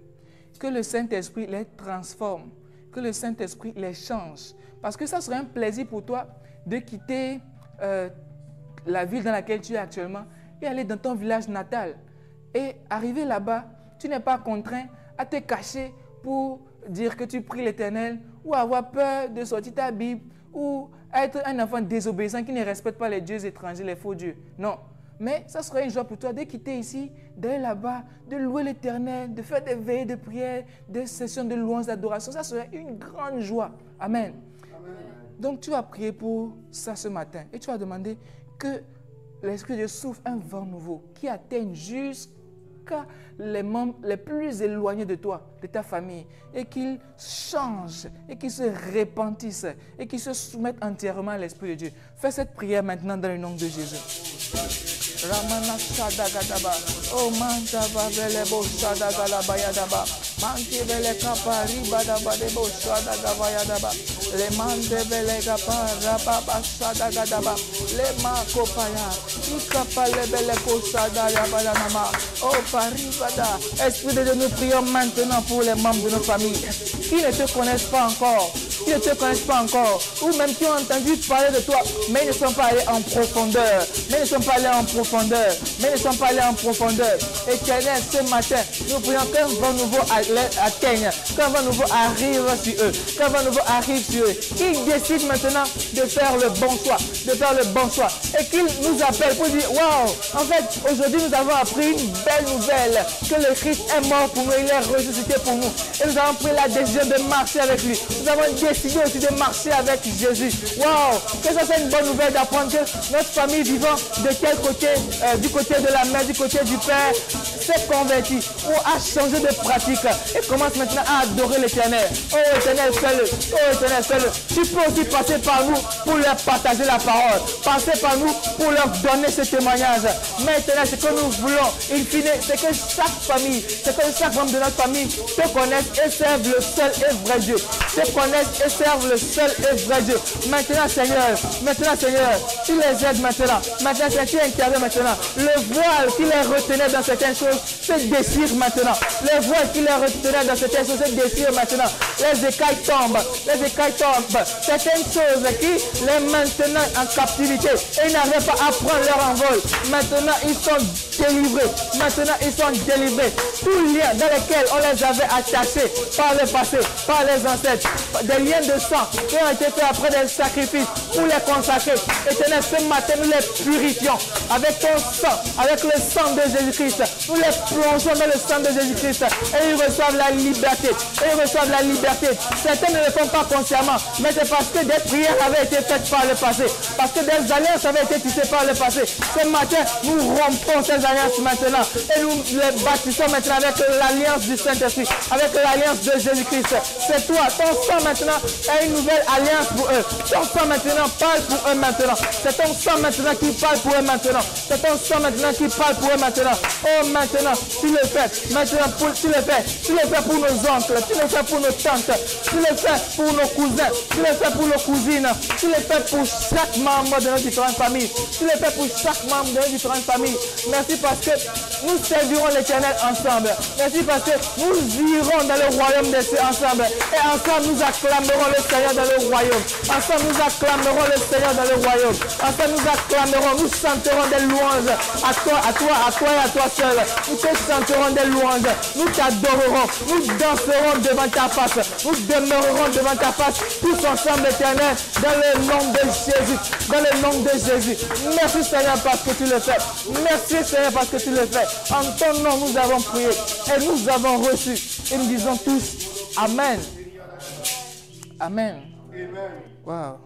que le Saint-Esprit les transforme, que le Saint-Esprit les change. Parce que ça serait un plaisir pour toi de quitter la ville dans laquelle tu es actuellement et aller dans ton village natal. Et arriver là-bas, tu n'es pas contraint à te cacher pour dire que tu pries l'Éternel ou avoir peur de sortir ta Bible ou être un enfant désobéissant qui ne respecte pas les dieux étrangers, les faux dieux. Non. Mais ça serait une joie pour toi de quitter ici, d'aller là-bas, de louer l'Éternel, de faire des veillées de prière, des sessions de louange, d'adoration. Ça serait une grande joie. Amen. Amen. Donc tu vas prier pour ça ce matin et tu vas demander que l'Esprit de Dieu souffle un vent nouveau qui atteigne jusqu'à cas les membres les plus éloignés de toi, de ta famille, et qu'ils changent, et qu'ils se repentissent, et qu'ils se soumettent entièrement à l'Esprit de Dieu. Fais cette prière maintenant dans le nom de Jésus. Ramana Shadagadaba, oh Mantaba Velebo Shadagalabayadaba, Mantivele Kapari Badaba Debo Shadagabayadaba, Le Mante Velegapa Rababa Shadagadaba, Le Makopaya, Ikapa Lebeleko Shadayabayanama, oh Paribada. Esprit de Dieu, nous prions maintenant pour les membres de nos familles qui ne te connaissent pas encore, qui ne te connaissent pas encore, ou même qui ont entendu parler de toi, mais ne sont pas allés en profondeur, mais ne sont pas allés en profondeur, mais ne sont pas allés en profondeur. Éternel, ce matin, nous prions qu'un vent nouveau atteigne, qu'un vent nouveau arrive sur eux, qu'un vent nouveau arrive sur eux, qu'ils décident maintenant de faire le bon choix, de faire le bon choix, et qu'ils nous appellent pour dire, waouh, en fait, aujourd'hui nous avons appris une belle nouvelle, que le Christ est mort pour nous, il est ressuscité pour nous, et nous avons pris la décision de marcher avec lui. Nous avons décidé aussi de marcher avec Jésus. Waouh! Que ça c'est une bonne nouvelle d'apprendre que notre famille vivant de quel côté, du côté de la mère, du côté du père, s'est convertie ou a changé de pratique et commence maintenant à adorer l'Éternel. Oh Éternel, fais-le. Oh Éternel, fais-le. Tu peux aussi passer par nous pour leur partager la parole. Passer par nous pour leur donner ce témoignage. Mais Éternel, ce que nous voulons, in fine, c'est que chaque famille, c'est que chaque membre de notre famille te connaisse et serve le seul et vrai Dieu. Te connaissent et servent le seul et vrai Dieu. Maintenant Seigneur, tu les aides maintenant. Maintenant Seigneur, tu interviens maintenant. Le voile qui les retenait dans certaines choses se déchire maintenant. Le voile qui les retenait dans certaines choses se déchire maintenant. Les écailles tombent. Certaines choses qui les maintenaient en captivité et ils n'arrivaient pas à prendre leur envol. Maintenant ils sont délivrés. Tous les liens dans lesquels on les avait attachés par le passé, par les ancêtres, des liens de sang qui ont été faits après des sacrifices pour les consacrer. Éternel, ce matin, nous les purifions avec ton sang, avec le sang de Jésus-Christ. Nous les plongeons dans le sang de Jésus-Christ et ils reçoivent la liberté. Certains ne le font pas consciemment, mais c'est parce que des prières avaient été faites par le passé, parce que des alliances avaient été tissées par le passé. Ce matin, nous rompons ces alliances maintenant et nous les bâtissons maintenant avec l'alliance du Saint-Esprit, avec l'alliance de Jésus-Christ. C'est toi, ton sang maintenant est une nouvelle alliance pour eux. Ton sang maintenant parle pour eux maintenant. C'est ton sang maintenant qui parle pour eux maintenant. C'est ton sang maintenant qui parle pour eux maintenant. Oh maintenant, tu le fais. Maintenant, tu le fais pour nos oncles, tu le fais pour nos tantes, tu le fais pour nos cousins, tu le fais pour nos cousines, tu le fais pour chaque membre de nos différentes familles. Tu le fais pour chaque membre de nos différentes familles. Merci parce que nous servirons l'Éternel ensemble. Merci parce que nous irons dans le royaume des cieux ensemble. Et ensemble nous acclamerons le Seigneur dans le royaume. Ensemble nous acclamerons le Seigneur dans le royaume. Ensemble nous acclamerons, nous chanterons des louanges à toi et à toi seul. Nous te chanterons des louanges. Nous t'adorerons. Nous danserons devant ta face. Nous demeurerons devant ta face tous ensemble, Éternel, dans le nom de Jésus. Dans le nom de Jésus. Merci Seigneur parce que tu le fais. Merci Seigneur parce que tu le fais. En ton nom nous avons prié et nous avons reçu. Et nous disons tous Amen. Amen. Wow.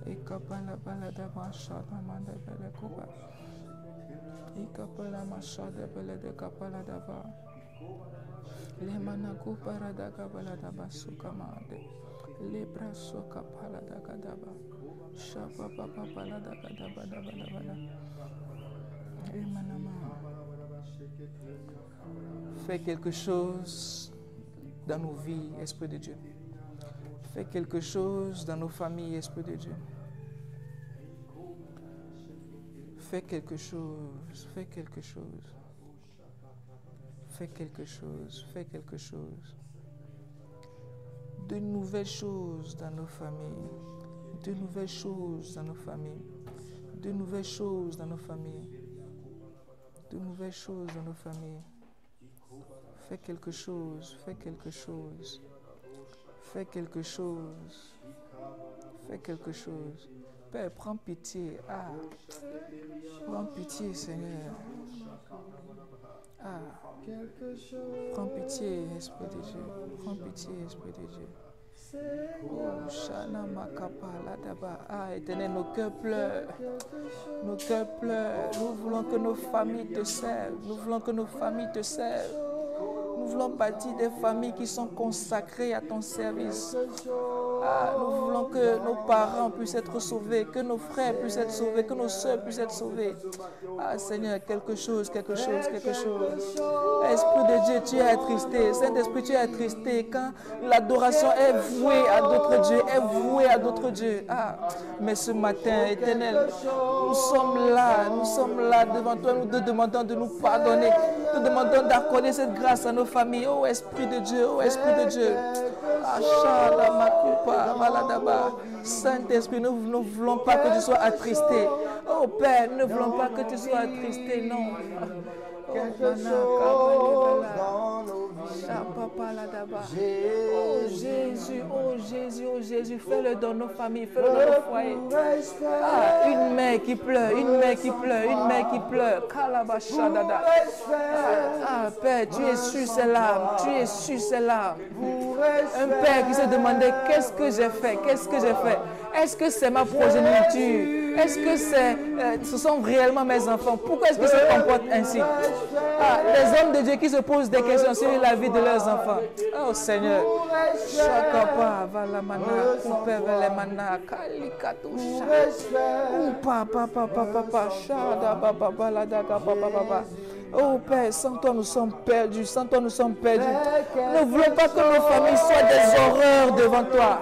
Ikapala balada mashada manda bele kuba. Ikapala mashada bele de kapala dava. Le manaku parada kapala dava sukamade. Le braso kapala da kadaba. Shapa papa palada kadaba dava dava. Fais quelque chose dans nos vies, Esprit de Dieu. Fais quelque chose dans nos familles, Esprit de Dieu. Fais quelque chose, fais quelque chose. Fais quelque chose, fais quelque chose. De nouvelles choses dans nos familles. De nouvelles choses dans nos familles. De nouvelles choses dans nos familles. De nouvelles choses dans nos familles. Fais quelque chose, fais quelque chose. Fais quelque chose. Fais quelque chose. Père, prends pitié. Ah. Prends pitié, Seigneur. Ah. Prends pitié, Esprit de Dieu. Prends pitié, Esprit de Dieu. Oh, Shana Makapa, là-bas. Ah, Éternel, nos cœurs pleurent. Nos cœurs pleurent. Nous voulons que nos familles te servent. Nous voulons que nos familles te servent. Nous voulons bâtir des familles qui sont consacrées à ton service. Ah, nous voulons que nos parents puissent être sauvés, que nos frères puissent être sauvés, que nos soeurs puissent être sauvés. Ah, Seigneur, quelque chose, quelque chose, quelque chose. Esprit de Dieu, tu es attristé. Saint-Esprit, tu es attristé quand l'adoration est vouée à d'autres dieux, est vouée à d'autres dieux. Ah, mais ce matin, Éternel, nous sommes là devant toi, nous te demandons de nous pardonner. Nous te demandons d'accorder cette grâce à nos familles. Oh, Esprit de Dieu, oh, Esprit de Dieu. Saint-Esprit, nous ne voulons pas que tu sois attristé. Oh Père, nous ne voulons pas que tu sois attristé, non. Quelque chose dans nos vies. Oh Jésus, oh Jésus, oh Jésus, fais-le dans nos familles, fais-le dans nos foyers. Ah, une mère qui pleure, une mère qui pleure, une mère qui pleure. Ah, Père, tu es sur ces larmes, tu es sur ces larmes. Un père qui se demandait qu'est-ce que j'ai fait, qu'est-ce que j'ai fait. Est-ce que c'est ma progéniture? Est-ce que ce sont réellement mes enfants? Pourquoi est-ce qu'ils se comportent ainsi? Ah, les hommes de Dieu qui se posent des questions sur la vie de leurs enfants. Oh Seigneur. Shakapa, Valamana, Kupevelemana, Kalikatusha. Oh Père, sans toi nous sommes perdus, sans toi nous sommes perdus. Nous ne voulons pas que nos familles soient des horreurs devant toi.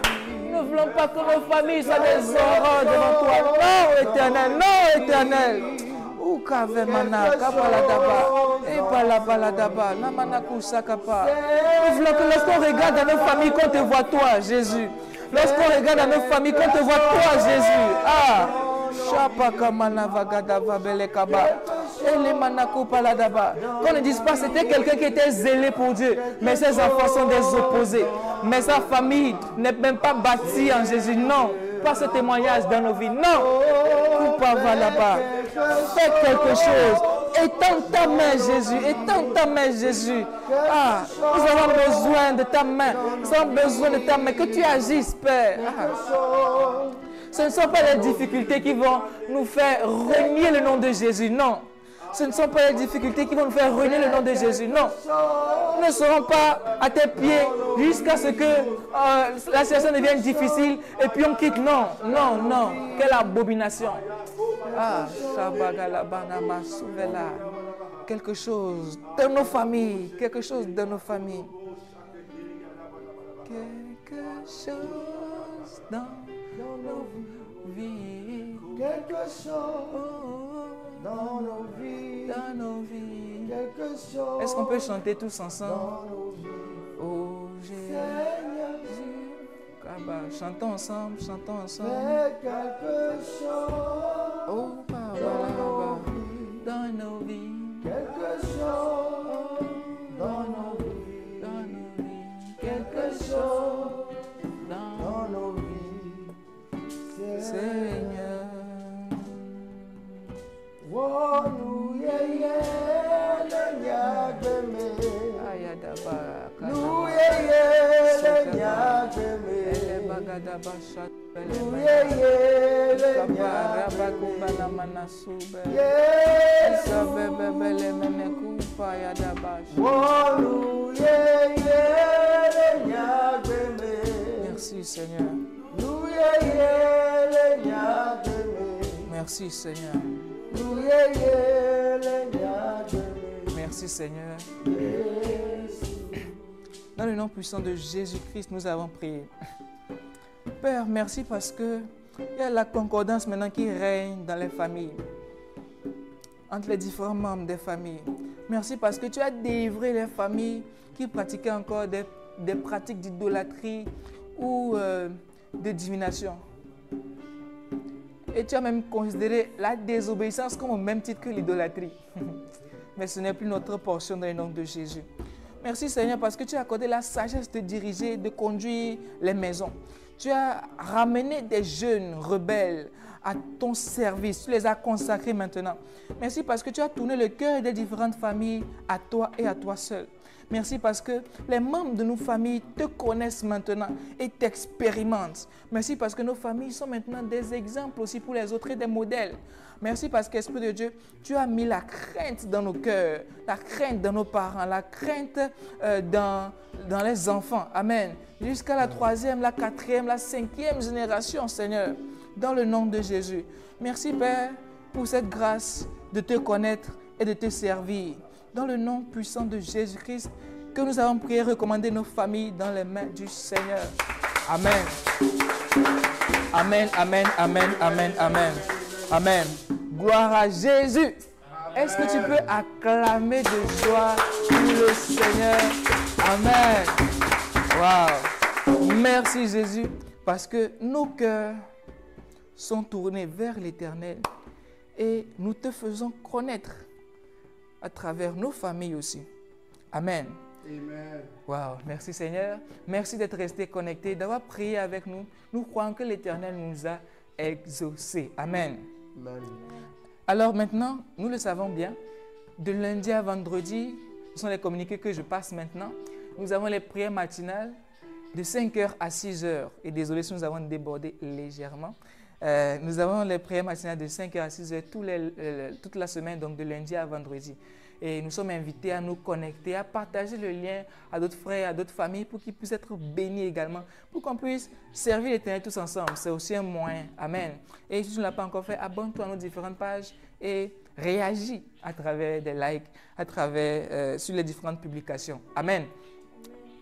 Nous ne voulons pas que nos familles soient des horreurs devant toi. Non, Éternel, non, Éternel. Nous voulons que lorsqu'on regarde dans nos familles, qu'on te voit toi, Jésus. Lorsqu'on regarde dans nos familles, qu'on te voit toi, Jésus. Ah, qu'on ne dise pas c'était quelqu'un qui était zélé pour Dieu, mais ses enfants sont des opposés. Mais sa famille n'est même pas bâtie en Jésus. Non, pas ce témoignage dans nos vies. Non, fais quelque chose. Étends ta main, Jésus. Étends ta main, Jésus. Ah, nous avons besoin de ta main. Nous avons besoin de ta main. Que tu agisses, Père. Ah. Ce ne sont pas les difficultés qui vont nous faire renier le nom de Jésus. Non. Ce ne sont pas les difficultés qui vont nous faire renier le nom de Jésus. Non. Nous ne serons pas à tes pieds jusqu'à ce que la situation devienne difficile et puis on quitte. Non, non, non. Quelle abomination. Ah, quelque chose de nos familles. Quelque chose de nos familles. Quelque chose dans nos vies. Quelque chose dans nos vies. Dans nos vies. Quelque chose. Est-ce qu'on peut chanter tous ensemble? Oh Jésus. Chantons ensemble, chantons ensemble. Quelque chose. Oh Papa, dans nos vies. Quelque chose dans nos vies. Dans nos vies. Quelque chose dans nos vies. Seigneur. Oh, nous merci Seigneur. Merci Seigneur. Merci Seigneur. Dans le nom puissant de Jésus-Christ, nous avons prié. Père, merci parce que il y a la concordance maintenant qui règne dans les familles, entre les différents membres des familles. Merci parce que tu as délivré les familles qui pratiquaient encore des pratiques d'idolâtrie ou de divination. Et tu as même considéré la désobéissance comme au même titre que l'idolâtrie. Mais ce n'est plus notre portion dans le nom de Jésus. Merci Seigneur parce que tu as accordé la sagesse de diriger, de conduire les maisons. Tu as ramené des jeunes rebelles à ton service. Tu les as consacrés maintenant. Merci parce que tu as tourné le cœur des différentes familles à toi et à toi seul. Merci parce que les membres de nos familles te connaissent maintenant et t'expérimentent. Merci parce que nos familles sont maintenant des exemples aussi pour les autres et des modèles. Merci parce qu'Esprit de Dieu, tu as mis la crainte dans nos cœurs, la crainte dans nos parents, la crainte dans les enfants. Amen. Jusqu'à la 3e, la 4e, la 5e génération, Seigneur, dans le nom de Jésus. Merci, Père, pour cette grâce de te connaître et de te servir. Dans le nom puissant de Jésus-Christ, que nous avons prié et recommandé nos familles dans les mains du Seigneur. Amen. Amen, amen, amen, amen, amen. Amen. Gloire à Jésus. Est-ce que tu peux acclamer de joie pour le Seigneur? Amen. Wow. Merci Jésus, parce que nos cœurs sont tournés vers l'Éternel et nous te faisons connaître à travers nos familles aussi. Amen. Amen. Wow, merci Seigneur. Merci d'être resté connecté, d'avoir prié avec nous. Nous croyons que l'Éternel nous a exaucés. Amen. Amen. Alors maintenant, nous le savons bien, de lundi à vendredi, ce sont les communiqués que je passe maintenant. Nous avons les prières matinales de 5h à 6h. Et désolé si nous avons débordé légèrement. Nous avons les prières matinales de 5h à 6h toute la semaine, donc de lundi à vendredi. Et nous sommes invités à nous connecter, à partager le lien à d'autres frères, à d'autres familles pour qu'ils puissent être bénis également, pour qu'on puisse servir l'Éternel tous ensemble. C'est aussi un moyen. Amen. Et si tu ne l'as pas encore fait, abonne-toi à nos différentes pages et réagis à travers des likes, à travers sur les différentes publications. Amen.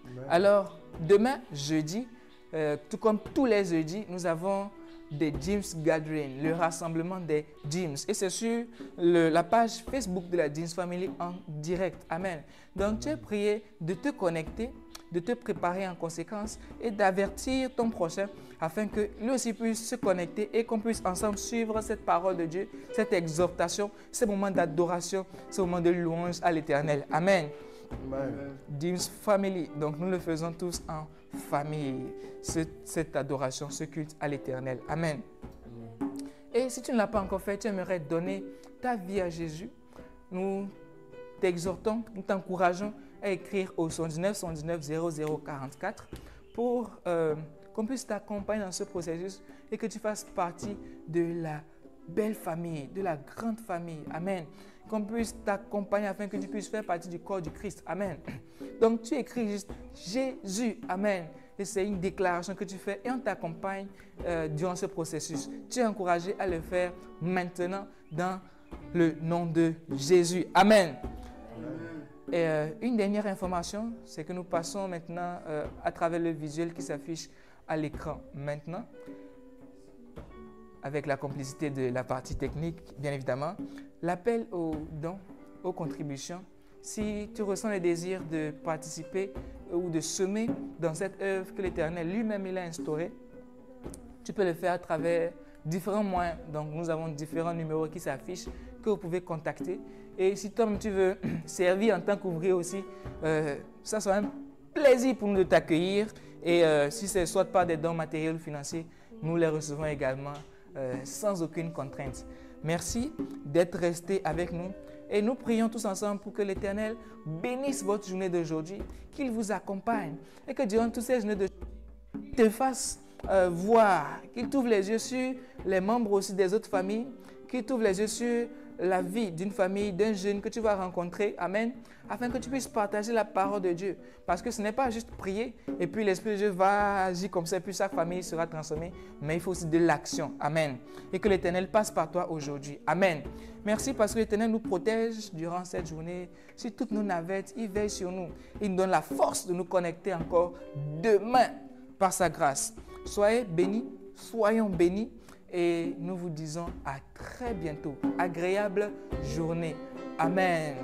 Amen. Alors, demain, jeudi, tout comme tous les jeudis, nous avons des James Gathering, le rassemblement des James. Et c'est sur la page Facebook de la James Family en direct. Amen. Donc, tu es prié de te connecter, de te préparer en conséquence et d'avertir ton prochain afin que lui aussi puisse se connecter et qu'on puisse ensemble suivre cette parole de Dieu, cette exhortation, ce moment d'adoration, ce moment de louange à l'Éternel. Amen. Amen. James Family, donc nous le faisons tous en famille, cette adoration, ce culte à l'Éternel. Amen. Et si tu ne l'as pas encore fait, tu aimerais donner ta vie à Jésus, nous t'exhortons, nous t'encourageons à écrire au 79 119 0044 pour qu'on puisse t'accompagner dans ce processus et que tu fasses partie de la belle famille, de la grande famille. Amen. Qu'on puisse t'accompagner afin que tu puisses faire partie du corps du Christ. Amen. Donc tu écris juste Jésus. Amen. Et c'est une déclaration que tu fais et on t'accompagne durant ce processus. Tu es encouragé à le faire maintenant dans le nom de Jésus. Amen. Et une dernière information, c'est que nous passons maintenant à travers le visuel qui s'affiche à l'écran maintenant, avec la complicité de la partie technique, bien évidemment, l'appel aux dons, aux contributions. Si tu ressens le désir de participer ou de semer dans cette œuvre que l'Éternel lui-même il a instaurée, tu peux le faire à travers différents moyens. Donc, nous avons différents numéros qui s'affichent que vous pouvez contacter. Et si toi tu veux servir en tant qu'ouvrier aussi, ça sera un plaisir pour nous de t'accueillir. Et si c'est soit par des dons matériels ou financiers, nous les recevons également sans aucune contrainte. Merci d'être resté avec nous et nous prions tous ensemble pour que l'Éternel bénisse votre journée d'aujourd'hui, qu'il vous accompagne et que durant toutes ces journées d'aujourd'hui, te fasse voir, qu'il t'ouvre les yeux sur les membres aussi des autres familles, qu'il t'ouvre les yeux sur la vie d'une famille, d'un jeune que tu vas rencontrer, amen, afin que tu puisses partager la parole de Dieu. Parce que ce n'est pas juste prier et puis l'Esprit de Dieu va agir comme ça, puis chaque famille sera transformée, mais il faut aussi de l'action, amen. Et que l'Éternel passe par toi aujourd'hui, amen. Merci parce que l'Éternel nous protège durant cette journée. Sur toutes nos navettes, il veille sur nous. Il nous donne la force de nous connecter encore demain par sa grâce. Soyez bénis, soyons bénis. Et nous vous disons à très bientôt. Agréable journée. Amen.